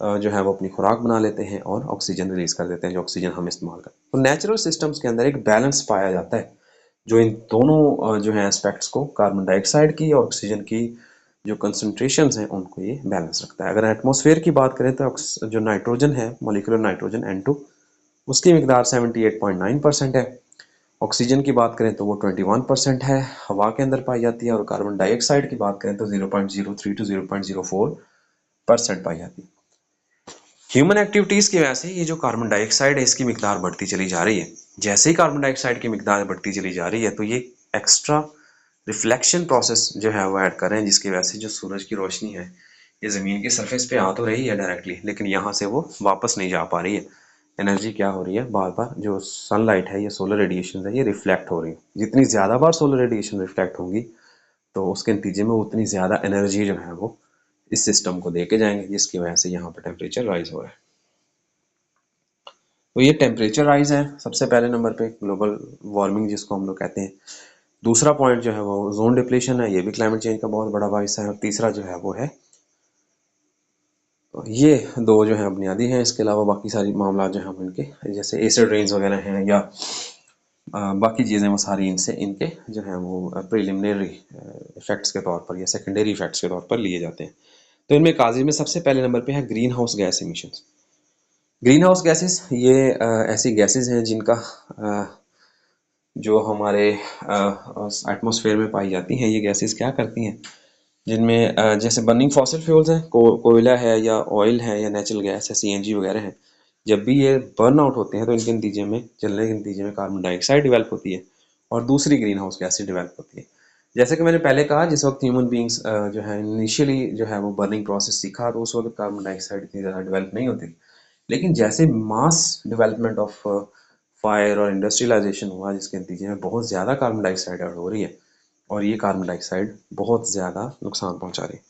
जो है वो अपनी खुराक बना लेते हैं और ऑक्सीजन रिलीज कर देते हैं, जो ऑक्सीजन हम इस्तेमाल करते हैं। तो नेचुरल सिस्टम्स के अंदर एक बैलेंस पाया जाता है, जो इन दोनों जो है एस्पेक्ट्स को, कार्बन डाइऑक्साइड की और ऑक्सीजन की जो कंसंट्रेशंस हैं, उनको ये बैलेंस रखता है। अगर एटमॉस्फेयर की बात करें, तो जो नाइट्रोजन है, मॉलिक्यूलर नाइट्रोजन N2, उसकी मिकदार 78.9% है। ऑक्सीजन की बात करें तो वो 21% है, हवा के अंदर पाई जाती है। और कार्बन डाइऑक्साइड की बात करें तो 0.03 टू 0.04% पाई जाती है। ह्यूमन एक्टिविटीज़ की वजह से ये जो कार्बन डाइऑक्साइड है, इसकी मिकदार बढ़ती चली जा रही है। जैसे ही कार्बन डाइऑक्साइड की मिकदार बढ़ती चली जा रही है, तो ये एक्स्ट्रा रिफ्लेक्शन प्रोसेस जो है वो ऐड कर रहे हैं, जिसकी वजह से जो सूरज की रोशनी है, ये ज़मीन की सरफेस पे आ तो रही है डायरेक्टली, लेकिन यहाँ से वो वापस नहीं जा पा रही है। एनर्जी क्या हो रही है, बार बार जो सनलाइट है, ये सोलर रेडिएशन है, ये रिफ्लेक्ट हो रही है। जितनी ज़्यादा बार सोलर रेडिएशन रिफ्लेक्ट होगी, तो उसके नतीजे में उतनी ज़्यादा एनर्जी जो है वो इस सिस्टम को दे के जाएंगे, जिसकी वजह से यहाँ पर टेम्परेचर राइज हो रहा है। तो ये टेम्परेचर राइज है सबसे पहले नंबर पे, ग्लोबल वार्मिंग जिसको हम लोग कहते हैं। दूसरा पॉइंट जो है वो ओजोन डिप्लीशन है, ये भी क्लाइमेट चेंज का बहुत बड़ा बाइस है। और तीसरा जो है वो है, ये दो जो है बुनियादी हैं। इसके अलावा बाकी सारी मामला जो है इनके, जैसे एसिड रेन्स वगैरह हैं या बाकी चीज़ें, वो सारी इनसे इनके जो है वो प्रिलिमिनरी इफेक्ट्स के तौर पर या सेकेंडरी इफेक्ट्स के तौर पर लिए जाते हैं। तो इनमें काजी में सबसे पहले नंबर पे है green house gas emissions. Green house gases ये ऐसी गैसेस हैं जिनका जो हमारे एटमॉस्फेयर में पाई जाती हैं। ये गैसेस क्या करती हैं, जिनमें जैसे बर्निंग फॉसिल फ्यूल्स हैं, कोयला है या ऑयल है या नेचुरल गैस है, सीएनजी वगैरह है, जब भी ये बर्न आउट होते हैं, तो इनके नतीजे में, जलने के नतीजे में कार्बन डाइऑक्साइड डेवलप होती है और दूसरी ग्रीन हाउस गैसेज डेवलप होती है। जैसे कि मैंने पहले कहा, जिस वक्त ह्यूमन बींग्स जो है इनिशियली जो है वो बर्निंग प्रोसेस सीखा, तो उस वक्त कार्बन डाइऑक्साइड इतनी ज़्यादा डेवलप नहीं होती। लेकिन जैसे मास डेवलपमेंट ऑफ फायर और इंडस्ट्रियलाइजेशन हुआ, जिसके नतीजे में बहुत ज़्यादा कार्बन डाइऑक्साइड ऐड हो रही है, और ये कार्बन डाइऑक्साइड बहुत ज़्यादा नुकसान पहुंचा रही है।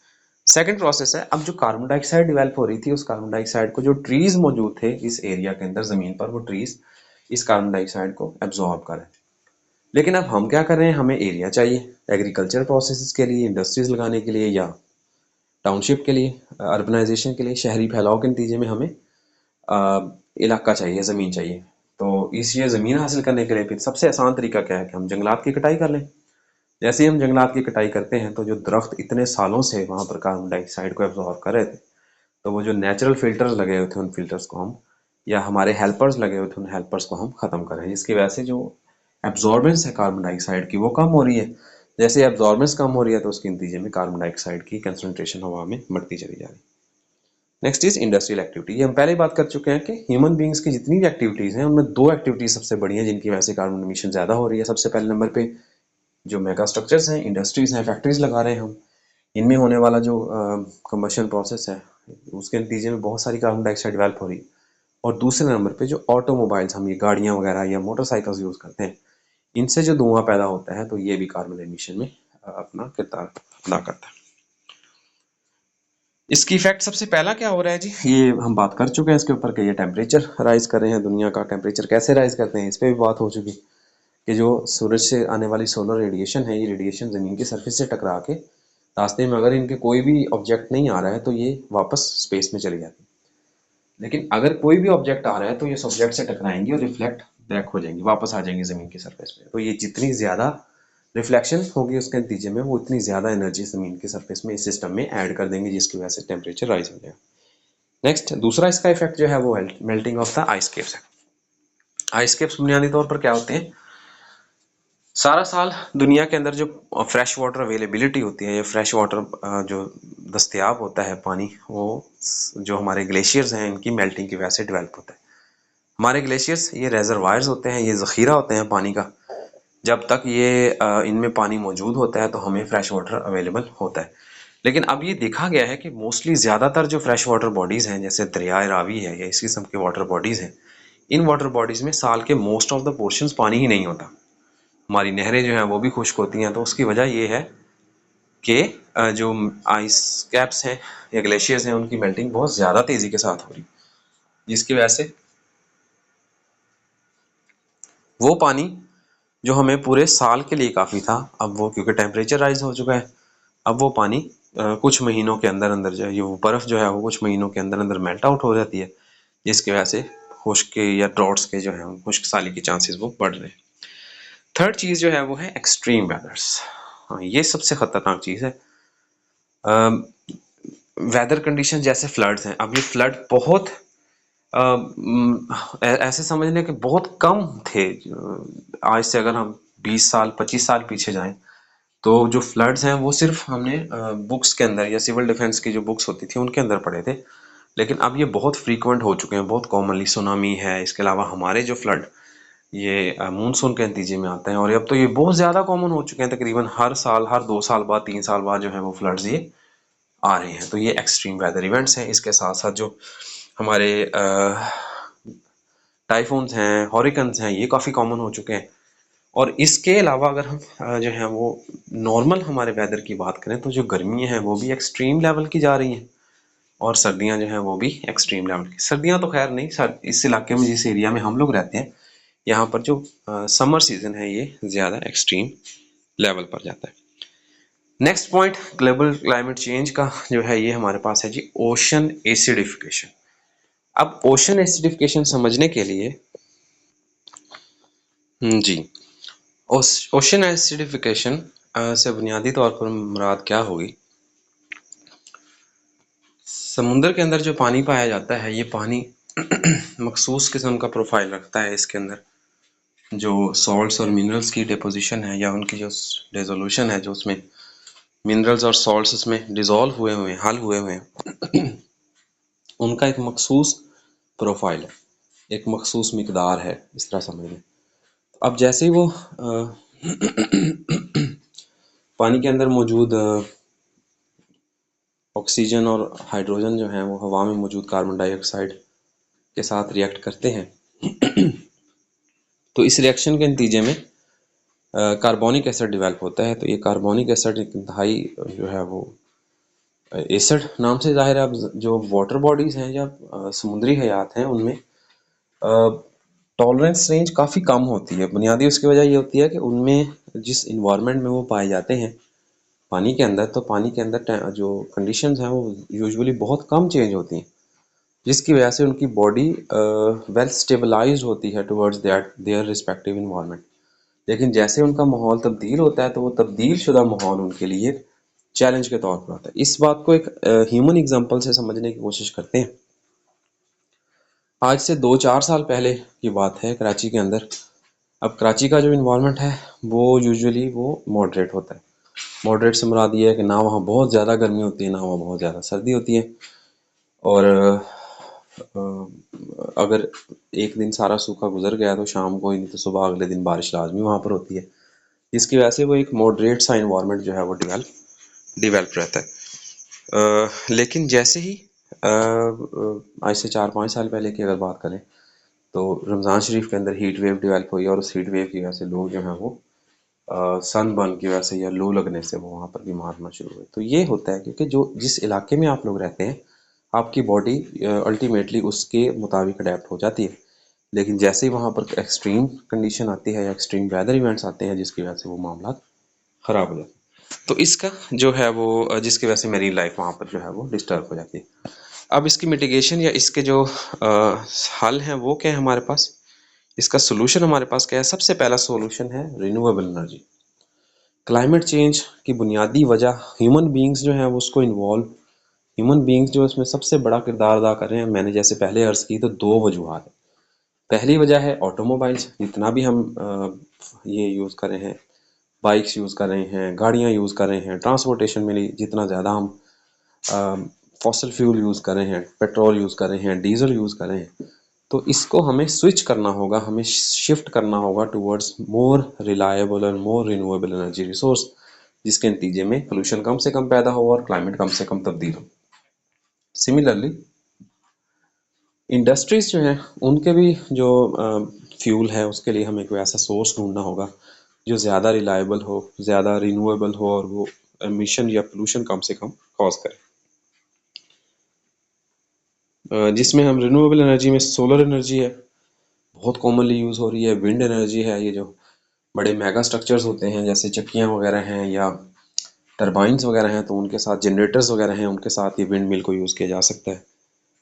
सेकंड प्रोसेस है, अब जो कार्बन डाइऑक्साइड डेवलप हो रही थी, उस कार्बन डाइऑक्साइड को जो ट्रीज मौजूद थे इस एरिया के अंदर ज़मीन पर, वो ट्रीज इस कार्बन डाइऑक्साइड को एब्जॉर्ब करें। लेकिन अब हम क्या कर रहे हैं, हमें एरिया चाहिए एग्रीकल्चर प्रोसेस के लिए, इंडस्ट्रीज लगाने के लिए, या टाउनशिप के लिए, अर्बनाइजेशन के लिए, शहरी फैलाव के नतीजे में हमें इलाका चाहिए, ज़मीन चाहिए। तो इस ये ज़मीन हासिल करने के लिए फिर सबसे आसान तरीका क्या है कि हम जंगलात की कटाई कर लें। जैसे ही हम जंगलात की कटाई करते हैं, तो जो दरख्त इतने सालों से वहाँ पर कार्बन डाइऑक्साइड को एब्जॉर्ब कर रहे थे, तो वो जो नेचुरल फिल्टर्स लगे हुए थे, उन फिल्टर्स को हम, या हमारे हेल्पर्स लगे हुए थे, उन हेल्पर्स को हम ख़त्म कर रहे हैं, जिसकी वजह से जो एब्जॉर्बेंस है कार्बन डाइऑक्साइड की, वो कम हो रही है। जैसे एब्जॉर्बेंस कम हो रही है, तो उसके नतीजे में कार्बन डाइऑक्साइड की कंसनट्रेशन हवा में बढ़ती चली जा रही है। Next is industrial activity. ये हम पहले ही बात कर चुके हैं कि ह्यूमन बींग्स की जितनी भी एक्टिविटीज़ हैं, उनमें दो एक्टिविटीज़ सबसे बड़ी हैं जिनकी वजह से कार्बन एमिशन ज़्यादा हो रही है। सबसे पहले नंबर पे जो मेगा स्ट्रक्चर्स हैं, इंडस्ट्रीज हैं, फैक्ट्रीज लगा रहे हैं हम, इनमें होने वाला जो कंबशन प्रोसेस है उसके नतीजे में बहुत सारी कार्बन डाइऑक्साइड डेवलप हो रही है। और दूसरे नंबर पे जो ऑटोमोबाइल्स, हम ये गाड़ियाँ वगैरह या मोटरसाइकिल्स यूज़ करते हैं, इनसे जो धुआं पैदा होता है तो ये भी कार्बन एमिशन में अपना किरदार अदा करता है। इसकी इफेक्ट सबसे पहला क्या हो रहा है जी, ये हम बात कर चुके हैं इसके ऊपर कि ये टेम्परेचर राइज कर रहे हैं। दुनिया का टेम्परेचर कैसे राइज करते हैं इस पर भी बात हो चुकी कि जो सूरज से आने वाली सोलर रेडिएशन है, ये रेडिएशन ज़मीन की सरफेस से टकरा के रास्ते में अगर इनके कोई भी ऑब्जेक्ट नहीं आ रहा है तो ये वापस स्पेस में चली जाती है। लेकिन अगर कोई भी ऑब्जेक्ट आ रहा है तो ये सब्जेक्ट से टकराएंगी और रिफ्लेक्ट बैक हो जाएंगी, वापस आ जाएंगी ज़मीन की सरफेस पे। तो ये जितनी ज़्यादा रिफ्लेक्शन होगी उसके नतीजे में वो इतनी ज़्यादा एनर्जी ज़मीन की सरफेस में इस सिस्टम में ऐड कर देंगे, जिसकी वजह से टेम्परेचर राइज हो जाएगा। नेक्स्ट दूसरा इसका इफेक्ट जो है वो melting of the ice keeps है। आइस केप्स बुनियादी तौर पर क्या होते हैं, सारा साल दुनिया के अंदर जो फ्रेश वाटर अवेलेबिलिटी होती है या फ्रेश वाटर जो दस्तयाब होता है पानी, वो जो हमारे ग्लेशियर्स हैं इनकी मेल्टिंग की वजह से डेवलप होता है। हमारे ग्लेशियर्स ये रेजरवायर्स होते हैं, ये ज़ख़ीरा होते हैं पानी का। जब तक ये इनमें पानी मौजूद होता है तो हमें फ्रेश वाटर अवेलेबल होता है। लेकिन अब ये देखा गया है कि मोस्टली ज़्यादातर जो फ्रेश वाटर बॉडीज़ हैं, जैसे दरियाए रावी है या इस किस्म के वाटर बॉडीज़ हैं, इन वाटर बॉडीज़ में साल के मोस्ट ऑफ द पोर्शंस पानी ही नहीं होता। हमारी नहरें जो हैं वो भी खुश्क होती हैं। तो उसकी वजह ये है कि जो आइस कैप्स हैं या ग्लेशियर्स हैं उनकी मेल्टिंग बहुत ज़्यादा तेज़ी के साथ हो रही, जिसकी वजह से वो पानी जो हमें पूरे साल के लिए काफ़ी था, अब वो क्योंकि टेम्परेचर राइज हो चुका है, अब वो पानी कुछ महीनों के अंदर अंदर जो है ये वो बर्फ़ जो है वो कुछ महीनों के अंदर अंदर मेल्ट आउट हो जाती है, जिसकी वजह से खुश्क के या ड्रॉट्स के जो है खुश्क साली के चांसेस वो बढ़ रहे हैं। थर्ड चीज़ जो है वो है एक्सट्रीम वेदर्स। हाँ, ये सबसे ख़तरनाक चीज़ है। वेदर कंडीशन जैसे फ्लड्स हैं, अब ये फ्लड बहुत ऐसे समझ लें कि बहुत कम थे। आज से अगर हम 20 साल 25 साल पीछे जाएं तो जो फ्लड्स हैं वो सिर्फ हमने बुक्स के अंदर या सिविल डिफेंस की जो बुक्स होती थी उनके अंदर पढ़े थे। लेकिन अब ये बहुत फ्रीक्वेंट हो चुके हैं, बहुत कॉमनली सुनामी है। इसके अलावा हमारे जो फ्लड ये मानसून के नतीजे में आते हैं, और अब तो ये बहुत ज़्यादा कॉमन हो चुके हैं। तकरीबन हर साल, हर 2 साल बाद, 3 साल बाद जो है वो फ्लड्स ये आ रहे हैं। तो ये एक्सट्रीम वेदर इवेंट्स हैं। इसके साथ साथ जो हमारे टाइफून्स हैं, हॉरिकन्स हैं, ये काफ़ी कॉमन हो चुके हैं। और इसके अलावा अगर हम जो है वो नॉर्मल हमारे वेदर की बात करें तो जो गर्मियाँ हैं वो भी एक्सट्रीम लेवल की जा रही हैं, और सर्दियाँ जो हैं वो भी एक्सट्रीम लेवल की। सर्दियाँ तो खैर नहीं, इस इलाके में, जिस एरिया में हम लोग रहते हैं, यहाँ पर जो समर सीजन है ये ज़्यादा एक्सट्रीम लेवल पर जाता है। Next point global climate change का जो है ये हमारे पास है जी ओशन एसिडिफिकेशन। अब ओशन एसिडिफिकेशन समझने के लिए जी, ओशन एसिडिफिकेशन से बुनियादी तौर पर मुराद क्या होगी, समुद्र के अंदर जो पानी पाया जाता है ये पानी मखसूस किस्म का प्रोफाइल रखता है। इसके अंदर जो सॉल्ट्स और मिनरल्स की डिपोजिशन है या उनकी जो डिसोल्यूशन है, जो उसमें मिनरल्स और सॉल्ट्स उसमें डिज़ोल्व हुए हुए हैं, हल हुए हुए हैं, उनका एक मखसूस प्रोफाइल है, एक मखसूस मिकदार है, इस तरह समझ लें। अब जैसे ही वो पानी के अंदर मौजूद ऑक्सीजन और हाइड्रोजन जो हैं वो हवा में मौजूद कार्बन डाइऑक्साइड के साथ रिएक्ट करते हैं तो इस रिएक्शन के नतीजे में कार्बोनिक एसिड डेवलप होता है। तो ये कार्बोनिक एसिड एक इंतहाई जो है वो एसिड नाम से ज़ाहिर है। अब जो वाटर बॉडीज़ हैं या समुद्री हयात हैं उनमें टॉलरेंस रेंज काफ़ी कम होती है। बुनियादी उसकी वजह ये होती है कि उनमें जिस इन्वायरमेंट में वो पाए जाते हैं पानी के अंदर, तो पानी के अंदर जो कंडीशंस हैं वो यूजुअली बहुत कम चेंज होती हैं, जिसकी वजह से उनकी बॉडी वेल स्टेबलाइज्ड होती है towards that their respective environment. लेकिन जैसे उनका माहौल तब्दील होता है तो वो तब्दील शुदा माहौल उनके लिए चैलेंज के तौर पर आता है। इस बात को एक ह्यूमन एग्जांपल से समझने की कोशिश करते हैं। आज से 2-4 साल पहले की बात है, कराची के अंदर, अब कराची का जो इन्वायरमेंट है वो यूजुअली वो मॉडरेट होता है। मॉडरेट से मुराद ये है कि ना वहाँ बहुत ज़्यादा गर्मी होती है, ना वहाँ बहुत ज़्यादा सर्दी होती है। और अगर एक दिन सारा सूखा गुजर गया तो शाम को ही, नहीं तो सुबह अगले दिन बारिश लाजमी वहाँ पर होती है, जिसकी वजह से वो एक मॉडरेट सा इन्वायरमेंट जो है वो डेवलप डेवलप रहता है। लेकिन जैसे ही आज से 4-5 साल पहले की अगर बात करें तो रमज़ान शरीफ के अंदर हीट वेव डेवलप हुई और उस हीट वेव की वजह से लोग जो हैं वो सन बर्न की वजह से या लू लगने से वो वहाँ पर बीमार होना शुरू हुए। तो ये होता है क्योंकि जो जिस इलाके में आप लोग रहते हैं आपकी बॉडी अल्टीमेटली उसके मुताबिक अडेप्ट हो जाती है, लेकिन जैसे ही वहाँ पर एक्सट्रीम कंडीशन आती है या एक्सट्रीम वेदर इवेंट्स आते हैं जिसकी वजह से वो मामला ख़राब हो जाते हैं। तो इसका जो है वो जिसकी वजह से मेरी लाइफ वहाँ पर जो है वो डिस्टर्ब हो जाती है। अब इसकी मिटिगेशन या इसके जो हल हैं वो क्या है हमारे पास, इसका सोल्यूशन हमारे पास क्या है? सबसे पहला सोल्यूशन है रिन्यूएबल एनर्जी। क्लाइमेट चेंज की बुनियादी वजह ह्यूमन बींग्स जो हैं वो उसको इन्वॉल्व ह्यूमन बींग्स जो इसमें सबसे बड़ा किरदार अदा कर रहे हैं। मैंने जैसे पहले अर्ज की तो दो वजूहत है। पहली वजह है ऑटोमोबाइल्स, जितना भी हम ये यूज़ कर रहे हैं, बाइक्स यूज़ कर रहे हैं, गाड़ियाँ यूज़ कर रहे हैं, ट्रांसपोर्टेशन में जितना ज़्यादा हम फॉसल फ्यूल यूज़ कर रहे हैं, पेट्रोल यूज़ कर रहे हैं, डीजल यूज़ कर रहे हैं, तो इसको हमें स्विच करना होगा, हमें शिफ्ट करना होगा टुवर्ड्स मोर रिलायबल और मोर रिन्यूएबल एनर्जी रिसोर्स, जिसके नतीजे में पोल्यूशन कम से कम पैदा हो और क्लाइमेट कम से कम तब्दील हो। सिमिलरली इंडस्ट्रीज जो हैं उनके भी जो फ्यूल है उसके लिए हमें कोई ऐसा सोर्स ढूंढना होगा जो ज़्यादा रिलायबल हो, ज़्यादा रिन्यूएबल हो और वो एमिशन या पोल्यूशन कम से कम कॉज करे। जिसमें हम रिन्यूएबल एनर्जी में सोलर एनर्जी है, बहुत कॉमनली यूज़ हो रही है, विंड एनर्जी है, ये जो बड़े मेगा स्ट्रक्चर्स होते हैं जैसे चक्कियाँ वगैरह हैं या टरबाइन्स वगैरह हैं तो उनके साथ जनरेटर्स वगैरह हैं, उनके साथ ये विंड मिल को यूज़ किया जा सकता है।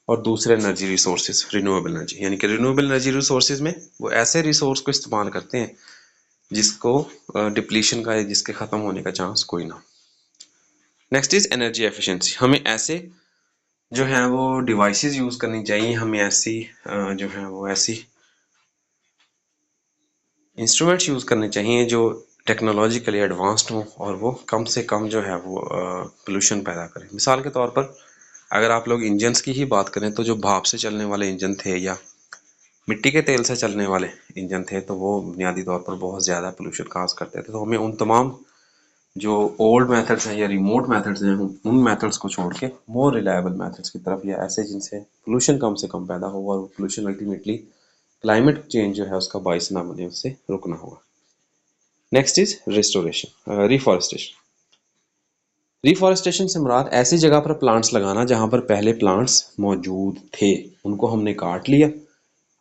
और दूसरे एनर्जी रिसोर्सेज रिन्यूएबल एनर्जी, यानी कि रिन्यूएबल एनर्जी रिसोर्सेज में वो ऐसे रिसोर्स को इस्तेमाल करते हैं जिसको डिप्लीशन का या जिसके ख़त्म होने का चांस कोई ना। Next is energy efficiency. हमें ऐसे जो हैं वो डिवाइसेस यूज़ करनी चाहिए, हमें ऐसी जो है वो ऐसी इंस्ट्रूमेंट्स यूज़ करने चाहिए जो टेक्नोलॉजिकली एडवांस्ड हों और वो कम से कम जो है वो पोल्यूशन पैदा करें। मिसाल के तौर पर अगर आप लोग इंजन्स की ही बात करें तो जो भाप से चलने वाले इंजन थे या मिट्टी के तेल से चलने वाले इंजन थे तो वो बुनियादी तौर पर बहुत ज़्यादा पोल्यूशन काज करते थे। तो हमें उन तमाम जो ओल्ड मेथड्स हैं या रिमोट मेथड्स हैं उन मेथड्स को छोड़ के मोर रिलायबल मेथड्स की तरफ या ऐसे जिनसे पोल्यूशन कम से कम पैदा हो और पोल्यूशन अल्टीमेटली क्लाइमेट चेंज जो है उसका बायस ना बने, उससे रुकना होगा। Next is restoration reforestation. Reforestation से मुराद ऐसी जगह पर प्लांट्स लगाना जहां पर पहले प्लांट्स मौजूद थे, उनको हमने काट लिया।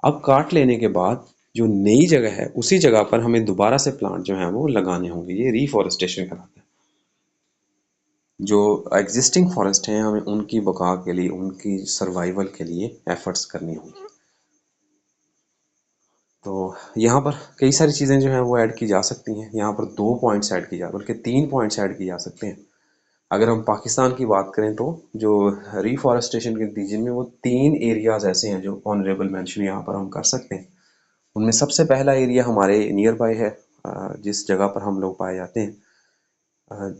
अब काट लेने के बाद जो नई जगह है उसी जगह पर हमें दोबारा से प्लांट जो है वो लगाने होंगे, ये रिफॉरेस्टेशन कहलाता है। जो एग्जिस्टिंग फॉरेस्ट हैं हमें उनकी बका के लिए, उनकी सर्वाइवल के लिए एफर्ट्स करनी होंगी। तो यहाँ पर कई सारी चीज़ें जो हैं वो ऐड की जा सकती हैं। यहाँ पर 2 पॉइंट्स ऐड की जा, बल्कि 3 पॉइंट्स ऐड किए जा सकते हैं। अगर हम पाकिस्तान की बात करें तो जो रिफॉरेस्टेशन के नतीजे में वो 3 एरियाज़ ऐसे हैं जो ऑनरेबल मेंशन यहाँ पर हम कर सकते हैं। उनमें सबसे पहला एरिया हमारे नियर बाय है, जिस जगह पर हम लोग पाए जाते हैं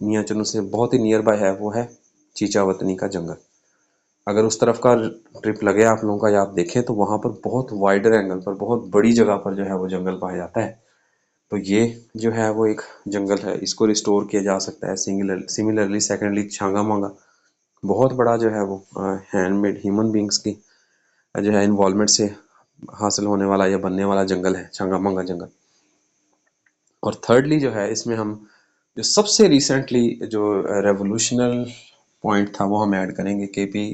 मियाँ चन्नू से बहुत ही नियर बाय है, वो है चीचा वतनी का जंगल। अगर उस तरफ का ट्रिप लगे आप लोगों का या आप देखें तो वहाँ पर बहुत वाइडर एंगल पर बहुत बड़ी जगह पर जो है वो जंगल पाया जाता है। तो ये जो है वो एक जंगल है, इसको रिस्टोर किया जा सकता है। सिमिलरली सेकेंडली छांगा मांगा बहुत बड़ा जो है वो हैंडमेड ह्यूमन बींग्स की जो है इन्वॉल्वमेंट से हासिल होने वाला या बनने वाला जंगल है छांगा मांगा जंगल। और थर्डली जो है इसमें हम जो सबसे रिसेंटली जो रेवोल्यूशनल पॉइंट था वो हम ऐड करेंगे। केपी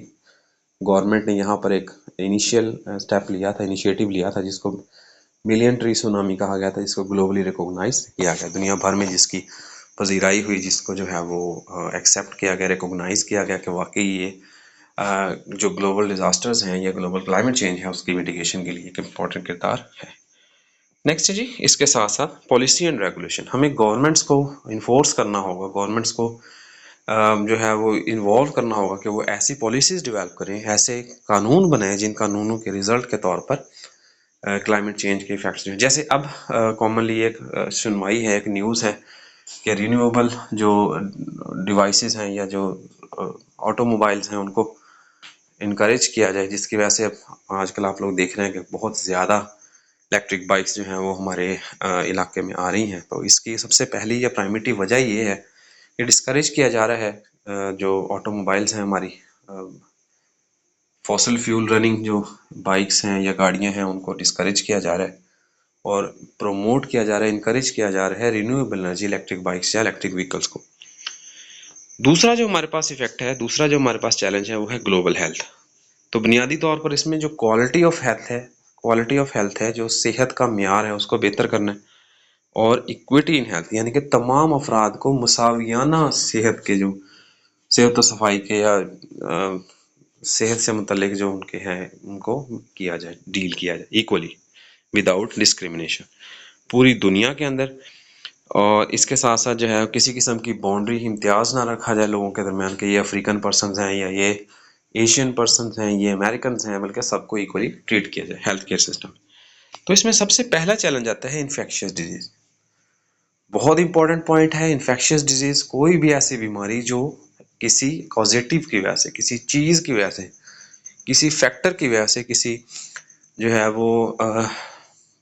गवर्नमेंट ने यहाँ पर एक इनिशियल स्टेप लिया था, इनिशिएटिव लिया था जिसको मिलियन ट्री सुनामी कहा गया था, जिसको ग्लोबली रिकॉग्नाइज किया गया दुनिया भर में, जिसकी पजीराई हुई, जिसको जो है वो एक्सेप्ट किया गया, रिकॉग्नाइज किया गया कि वाकई ये जो ग्लोबल डिजास्टर्स हैं या ग्लोबल क्लाइमेट चेंज है उसकी मिटिगेशन के लिए एक इम्पॉर्टेंट किरदार है। नेक्स्ट है जी, इसके साथ साथ पॉलिसी एंड रेगुलेशन। हमें गवर्नमेंट्स को इन्फोर्स करना होगा, गवर्नमेंट्स को जो है वो इन्वॉल्व करना होगा कि वो ऐसी पॉलिसीज़ डेवलप करें, ऐसे कानून बनाएं जिन कानूनों के रिजल्ट के तौर पर क्लाइमेट चेंज के इफेक्ट्स जो हैं, जैसे अब कॉमनली एक सुनवाई है, एक न्यूज़ है कि रिन्यूएबल जो डिवाइसेस हैं या जो ऑटोमोबाइल्स हैं उनको इनकरेज किया जाए, जिसकी वजह से आजकल आप लोग देख रहे हैं कि बहुत ज़्यादा इलेक्ट्रिक बाइक्स जो हैं वो हमारे इलाके में आ रही हैं। तो इसकी सबसे पहली या प्राइमरी वजह ये है ये डिस्करेज किया जा रहा है जो ऑटोमोबाइल्स हैं हमारी, फॉसिल फ्यूल रनिंग जो बाइक्स हैं या गाड़ियां हैं उनको डिस्करेज किया जा रहा है और प्रमोट किया जा रहा है, इनकरेज किया जा रहा है रिन्यूएबल एनर्जी इलेक्ट्रिक बाइक्स या इलेक्ट्रिक व्हीकल्स को। दूसरा जो हमारे पास इफेक्ट है, दूसरा जो हमारे पास चैलेंज है वो है ग्लोबल हेल्थ। तो बुनियादी तौर पर इसमें जो क्वालिटी ऑफ हेल्थ है, जो सेहत का म्यार है उसको बेहतर करना है, और इक्विटी इन हेल्थ यानी कि तमाम अफराद को मुसावियाना सेहत के जो सेहत और सफाई के या सेहत से मुतल्लिक जो उनके हैं उनको किया जाए, डील किया जाए इक्वली विदाउट डिस्क्रिमिनेशन पूरी दुनिया के अंदर। और इसके साथ साथ जो है किसी किस्म की बाउंड्री, इम्तियाज ना रखा जाए लोगों के दरमियान कि ये अफ्रीकन पर्सन हैं या ये एशियन पर्सन हैं, ये अमेरिकन हैं, बल्कि सबको इक्वली ट्रीट किया जाए हेल्थ केयर सिस्टम। तो इसमें सबसे पहला चैलेंज आता है इन्फेक्शियस डिजीज। बहुत इंपॉर्टेंट पॉइंट है इन्फेक्शियस डिजीज, कोई भी ऐसी बीमारी जो किसी कॉजेटिव की वजह से, किसी चीज़ की वजह से, किसी फैक्टर की वजह से, किसी जो है वो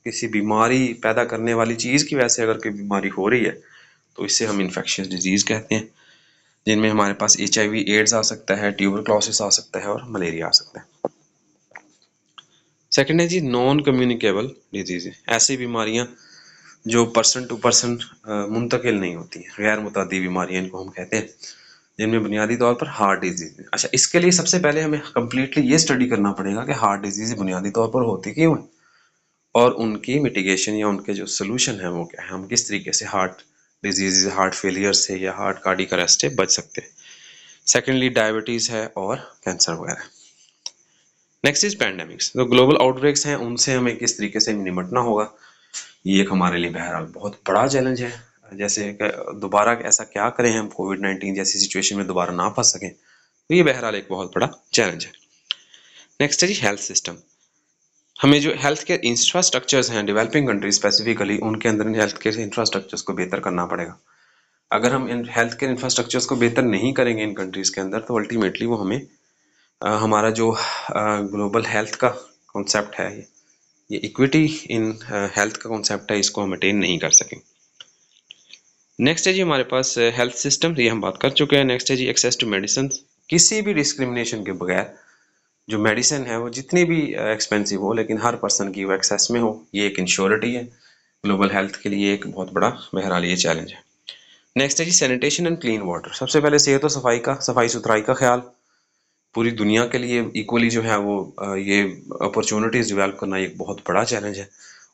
किसी बीमारी पैदा करने वाली चीज़ की वजह से अगर कोई बीमारी हो रही है तो इसे हम इन्फेक्शियस डिजीज़ कहते हैं, जिनमें हमारे पास HIV एड्स आ सकता है, ट्यूबरक्लोसिस आ सकता है और मलेरिया आ सकता है। सेकेंड है जी नॉन कम्युनिकेबल डिजीज़, ऐसी बीमारियां जो पर्सन टू पर्सन मुंतकिल नहीं होती हैं, गैर मुतादी बीमारियां इनको हम कहते हैं, जिनमें बुनियादी तौर पर हार्ट डिजीज़ है। अच्छा, इसके लिए सबसे पहले हमें कम्प्लीटली ये स्टडी करना पड़ेगा कि हार्ट डिजीज़ बुनियादी तौर पर होती क्यों है और उनकी मिटिगेशन या उनके जो सोल्यूशन है वो क्या है, हम किस तरीके से हार्ट डिजीज़, हार्ट फेलियर से या हार्ट कार्डियक अरेस्ट से बच सकते हैं। सेकेंडली डायबिटीज़ है और कैंसर वगैरह। नेक्स्ट इज पैंडेमिक्स, तो ग्लोबल आउटब्रेक्स हैं उनसे हमें किस तरीके से निपटना होगा, ये एक हमारे लिए बहरहाल बहुत बड़ा चैलेंज है। जैसे दोबारा ऐसा क्या करें हम कोविड-19 जैसी सिचुएशन में दोबारा ना फंस सकें, तो ये बहरहाल एक बहुत बड़ा चैलेंज है। नेक्स्ट है जी हेल्थ सिस्टम, हमें जो हेल्थ केयर इंफ्रास्ट्रक्चर्स हैं डेवलपिंग कंट्रीज स्पेसिफिकली, उनके अंदर हेल्थ केयर इंफ्रास्ट्रक्चर्स को बेहतर करना पड़ेगा। अगर हम इन हेल्थ केयर इंफ्रास्ट्रक्चर्स को बेहतर नहीं करेंगे इन कंट्रीज के अंदर तो अल्टीमेटली वो हमें हमारा जो ग्लोबल हेल्थ का कॉन्सेप्ट है, ये इक्विटी इन हेल्थ का कॉन्सेप्ट है, इसको हम अटेन नहीं कर सकें। नेक्स्ट है जी हमारे पास हेल्थ सिस्टम, ये हम बात कर चुके हैं। नेक्स्ट है जी एक्सेस टू मेडिसिन, किसी भी डिस्क्रिमिनेशन के बगैर जो मेडिसिन है वो जितनी भी एक्सपेंसिव हो लेकिन हर पर्सन की वो एक्सेस में हो, ये एक इंश्योरिटी है ग्लोबल हेल्थ के लिए, एक बहुत बड़ा बहरहाल ये चैलेंज है। नेक्स्ट है जी सैनिटेशन एंड क्लीन वाटर, सबसे पहले सेहत और सफाई का, सफाई सुथराई का ख्याल पूरी दुनिया के लिए इक्वली जो है वो ये अपॉर्चुनिटीज़ डेवलप करना एक बहुत बड़ा चैलेंज है।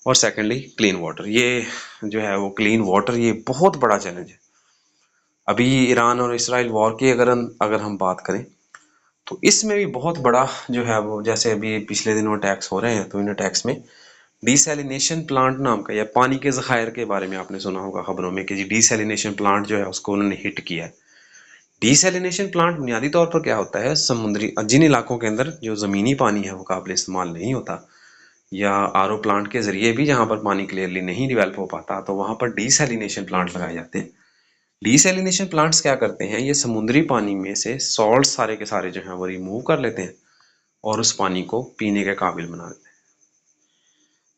और सेकेंडली क्लीन वाटर, ये जो है वो क्लीन वाटर ये बहुत बड़ा चैलेंज है। अभी ईरान और इसराइल वॉर की अगर हम बात करें तो इसमें भी बहुत बड़ा जो है वो, जैसे अभी पिछले दिनों अटैक्स हो रहे हैं तो इन अटैक्स में डीसैलिनेशन प्लांट नाम का या पानी के ज़खायर के बारे में आपने सुना होगा खबरों में कि जी डीसैलिनेशन प्लांट जो है उसको उन्होंने हिट किया है। डीसैलिनेशन प्लांट बुनियादी तौर पर क्या होता है, समुद्री जिन इलाकों के अंदर जो ज़मीनी पानी है वो काबिल इस्तेमाल नहीं होता या आरओ प्लांट के ज़रिए भी जहाँ पर पानी क्लियरली नहीं डेवलप हो पाता तो वहाँ पर डीसैलिनेशन प्लांट लगाए जाते हैं। डीसैलिनेशन प्लांट्स क्या करते हैं, ये समुद्री पानी में से सॉल्ट सारे के सारे जो हैं वो रिमूव कर लेते हैं और उस पानी को पीने के काबिल बना देते हैं।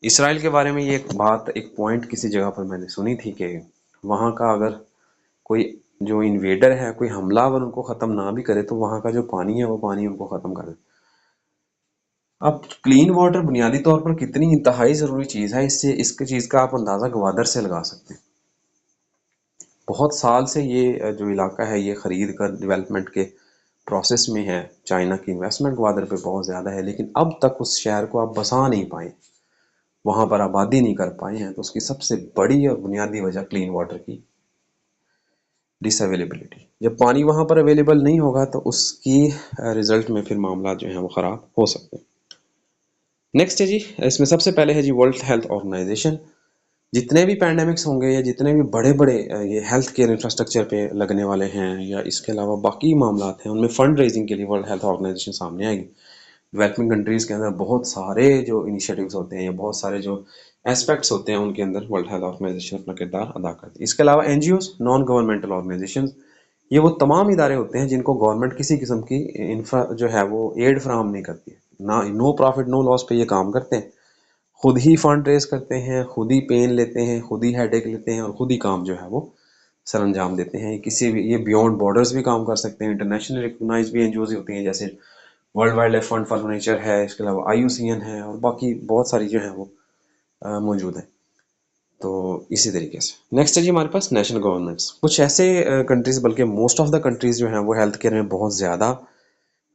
इसराइल के बारे में ये एक बात, एक पॉइंट किसी जगह पर मैंने सुनी थी कि वहाँ का अगर कोई जो इन्वेडर है, कोई हमलावर उनको ख़त्म ना भी करे तो वहाँ का जो पानी है वो पानी उनको ख़त्म कर दे। अब क्लीन वाटर बुनियादी तौर पर कितनी इंतहाई ज़रूरी चीज़ है, इससे इसकी चीज़ का आप अंदाज़ा गवादर से लगा सकते हैं। बहुत साल से ये जो इलाका है ये ख़रीद कर डेवलपमेंट के प्रोसेस में है, चाइना की इन्वेस्टमेंट ग्वादर पे बहुत ज़्यादा है, लेकिन अब तक उस शहर को आप बसा नहीं पाए, वहाँ पर आबादी नहीं कर पाए हैं। तो उसकी सबसे बड़ी और बुनियादी वजह क्लीन वाटर की डिसअवेलेबिलिटी। जब पानी वहाँ पर अवेलेबल नहीं होगा तो उसकी रिजल्ट में फिर मामला जो है वो ख़राब हो सकते हैं। नेक्स्ट है जी, इसमें सबसे पहले है जी वर्ल्ड हेल्थ ऑर्गेनाइजेशन। जितने भी पैंडेमिक्स होंगे या जितने भी बड़े बड़े ये हेल्थ केयर इंफ्रास्ट्रक्चर पे लगने वाले हैं या इसके अलावा बाकी मामला हैं, उनमें फंड रेजिंग के लिए वर्ल्ड हेल्थ ऑर्गेनाइजेशन सामने आएगी। डेवलपिंग कंट्रीज़ के अंदर बहुत सारे जो इनिशिएटिव्स होते हैं या बहुत सारे जो एस्पेक्ट्स होते हैं उनके अंदर वर्ल्ड हेल्थ ऑर्गेनाइजेशन अपना किरदार अदा करती है। इसके अलावा NGOs, नॉन गवर्नमेंटल ऑर्गेनाइजेशन, ये वो तमाम इदारे होते हैं जिनको गवर्नमेंट किसी किस्म की इंफ्रा जो है वो एड फ्राहम नहीं करती है, ना नो प्रॉफिट नो लॉस पे ये काम करते हैं, खुद ही फंड रेज करते हैं, खुद ही पेन लेते हैं, खुद ही हेडेक लेते हैं और खुद ही काम जो है वो सरअंजाम देते हैं। किसी भी ये बियॉन्ड बॉर्डर्स भी काम कर सकते हैं, इंटरनेशनल रिकॉग्नाइज भी एनजीओज होती हैं, जैसे world wild life fund for nature है, इसके अलावा IUCN है और बाकी बहुत सारी जो है वो मौजूद है। तो इसी तरीके से नेक्स्ट है जी हमारे पास नेशनल गवर्नमेंट्स। कुछ ऐसे कंट्रीज, बल्कि मोस्ट ऑफ द कंट्रीज जो हैं वो हेल्थ केयर में बहुत ज़्यादा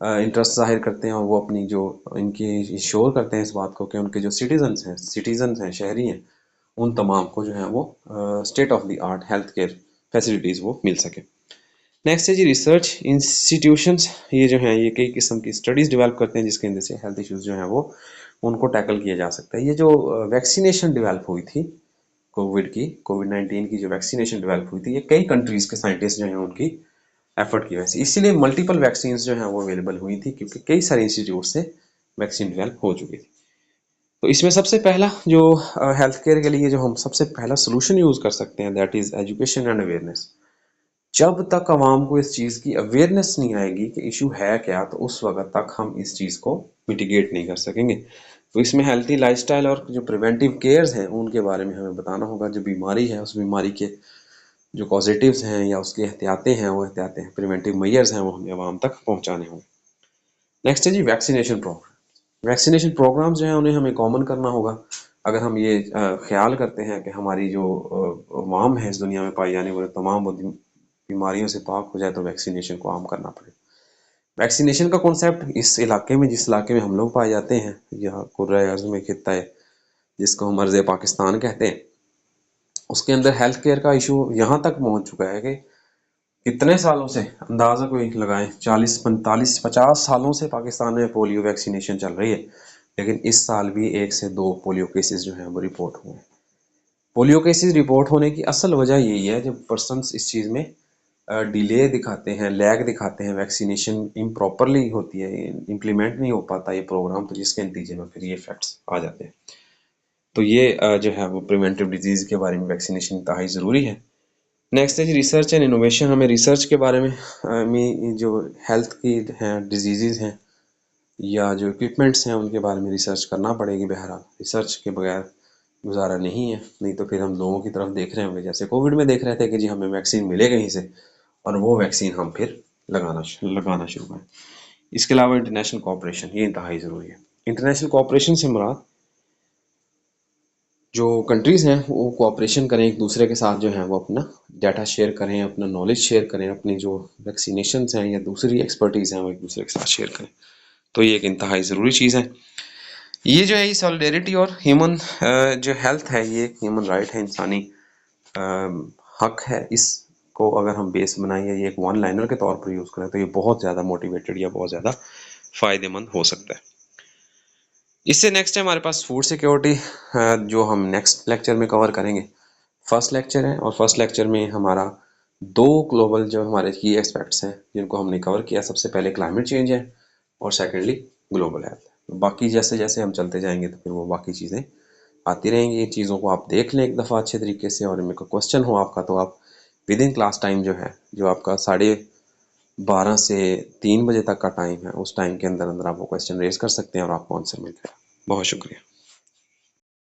इंटरेस्ट जाहिर करते हैं, और वो अपनी जो इनकी श्योर करते हैं इस बात को कि उनके जो सिटीजन्स हैं, शहरी हैं, उन तमाम को जो है वो state of the art health care facilities वो मिल सके। नेक्स्ट है जी रिसर्च इंस्टीट्यूशंस। ये जो हैं ये कई किस्म की स्टडीज़ डेवलप करते हैं जिसके अंदर से हेल्थ इश्यूज जो हैं वो उनको टैकल किया जा सकता है। ये जो वैक्सीनेशन डेवलप हुई थी कोविड-19 की जो वैक्सीनेशन डेवलप हुई थी, ये कई कंट्रीज़ के साइंटिस्ट जो हैं उनकी एफर्ट की वजह से, इसीलिए मल्टीपल वैक्सीन्स जो हैं वो अवेलेबल हुई थी, क्योंकि कई सारे इंस्टीट्यूट से वैक्सीन डेवलप हो चुकी थी। तो इसमें सबसे पहला जो हेल्थ केयर के लिए जो हम सबसे पहला सोल्यूशन यूज़ कर सकते हैं, that is education and awareness. जब तक आवाम को इस चीज़ की अवेयरनेस नहीं आएगी कि इशू है क्या, तो उस वक्त तक हम इस चीज़ को मिटिगेट नहीं कर सकेंगे। तो इसमें हेल्थी लाइफस्टाइल और जो प्रिवेंटिव केयर्स हैं उनके बारे में हमें बताना होगा। जो बीमारी है उस बीमारी के जो पॉजिटिव्स हैं या उसकी एहतियातें हैं, वो एहतियातें प्रिवेंटिव मेजर्स हैं, वो हमें आवाम तक पहुँचाने होंगे। नेक्स्ट है जी वैक्सीनेशन प्रोग्राम। वैक्सीनेशन प्रोग्राम्स जो हैं उन्हें हमें कॉमन करना होगा। अगर हम ये ख्याल करते हैं कि हमारी जो अवाम है इस दुनिया में पाई जाने वाली तमाम बीमारियों से पाक हो जाए, तो वैक्सीनेशन को आम करना पड़ेगा। वैक्सीनेशन का कॉन्सेप्ट इस इलाके में, जिस इलाके में हम लोग पाए जाते हैं, या कुर्रा अर्ज़ में खित्ता है जिसको हम अर्ज़ पाकिस्तान कहते हैं, उसके अंदर हेल्थ केयर का इशू यहाँ तक पहुँच चुका है कि कितने सालों से, अंदाज़ा कोई लगाएं, 40 45 50 सालों से पाकिस्तान में पोलियो वैक्सीनेशन चल रही है, लेकिन इस साल भी 1 से 2 पोलियो केसेस जो हैं वो रिपोर्ट हुए हैं। पोलियो केसेस रिपोर्ट होने की असल वजह यही है, जब पर्सनस इस चीज़ में डिले दिखाते हैं, लैग दिखाते हैं, वैक्सीनेशन इम्प्रॉपरली होती है, इम्प्लीमेंट नहीं हो पाता ये प्रोग्राम, तो जिसके नतीजे में फिर ये इफेक्ट्स आ जाते हैं। तो ये जो है वो प्रिवेंटिव डिजीज़ के बारे में वैक्सीनेशन इंतहाई ज़रूरी है। नेक्स्ट है जी रिसर्च एंड इनोवेशन। हमें रिसर्च के बारे में जो हेल्थ की हैं डिजीज़ हैं या जो इक्विपमेंट्स हैं उनके बारे में रिसर्च करना पड़ेगी। बहरहाल रिसर्च के बगैर गुजारा नहीं है, नहीं तो फिर हम लोगों की तरफ देख रहे होंगे, जैसे कोविड में देख रहे थे कि जी हमें वैक्सीन मिले कहीं से, और वो वैक्सीन हम फिर लगाना शुरू करें। इसके अलावा इंटरनेशनल कोऑपरेशन, ये इंतहाई ज़रूरी है। इंटरनेशनल कोऑपरेशन से मुराद जो कंट्रीज़ हैं वो कोऑपरेशन करें एक दूसरे के साथ, जो है वो अपना डाटा शेयर करें, अपना नॉलेज शेयर करें, अपनी जो वैक्सीनेशंस हैं या दूसरी एक्सपर्टीज़ हैं वो एक दूसरे के साथ शेयर करें। तो ये एक इंतहाई ज़रूरी चीज़ है। ये जो है ये सॉलिडेरिटी और ह्यूमन जो हेल्थ है, ये एक ह्यूमन राइट है, इंसानी हक है। इसको अगर हम बेस बनाएं या ये एक वन लाइनर के तौर पर यूज़ करें, तो ये बहुत ज़्यादा मोटिवेटेड या बहुत ज़्यादा फ़ायदेमंद हो सकता है। इससे नेक्स्ट है हमारे पास फूड सिक्योरिटी, जो हम नेक्स्ट लेक्चर में कवर करेंगे। फर्स्ट लेक्चर है, और फर्स्ट लेक्चर में हमारा 2 ग्लोबल जो हमारे की एस्पेक्ट्स हैं जिनको हमने कवर किया। सबसे पहले क्लाइमेट चेंज है और सेकेंडली ग्लोबल हेल्थ। बाकी जैसे जैसे हम चलते जाएंगे तो फिर वो बाकी चीज़ें आती रहेंगी। इन चीज़ों को आप देख लें एक दफ़ा अच्छे तरीके से, और इनमें कोई क्वेश्चन हो आपका तो आप विद इन क्लास टाइम जो है, जो आपका 12:30 से 3 बजे तक का टाइम है, उस टाइम के अंदर अंदर आप वो क्वेश्चन रेज कर सकते हैं और आपको आंसर मिल जाएगा। बहुत शुक्रिया।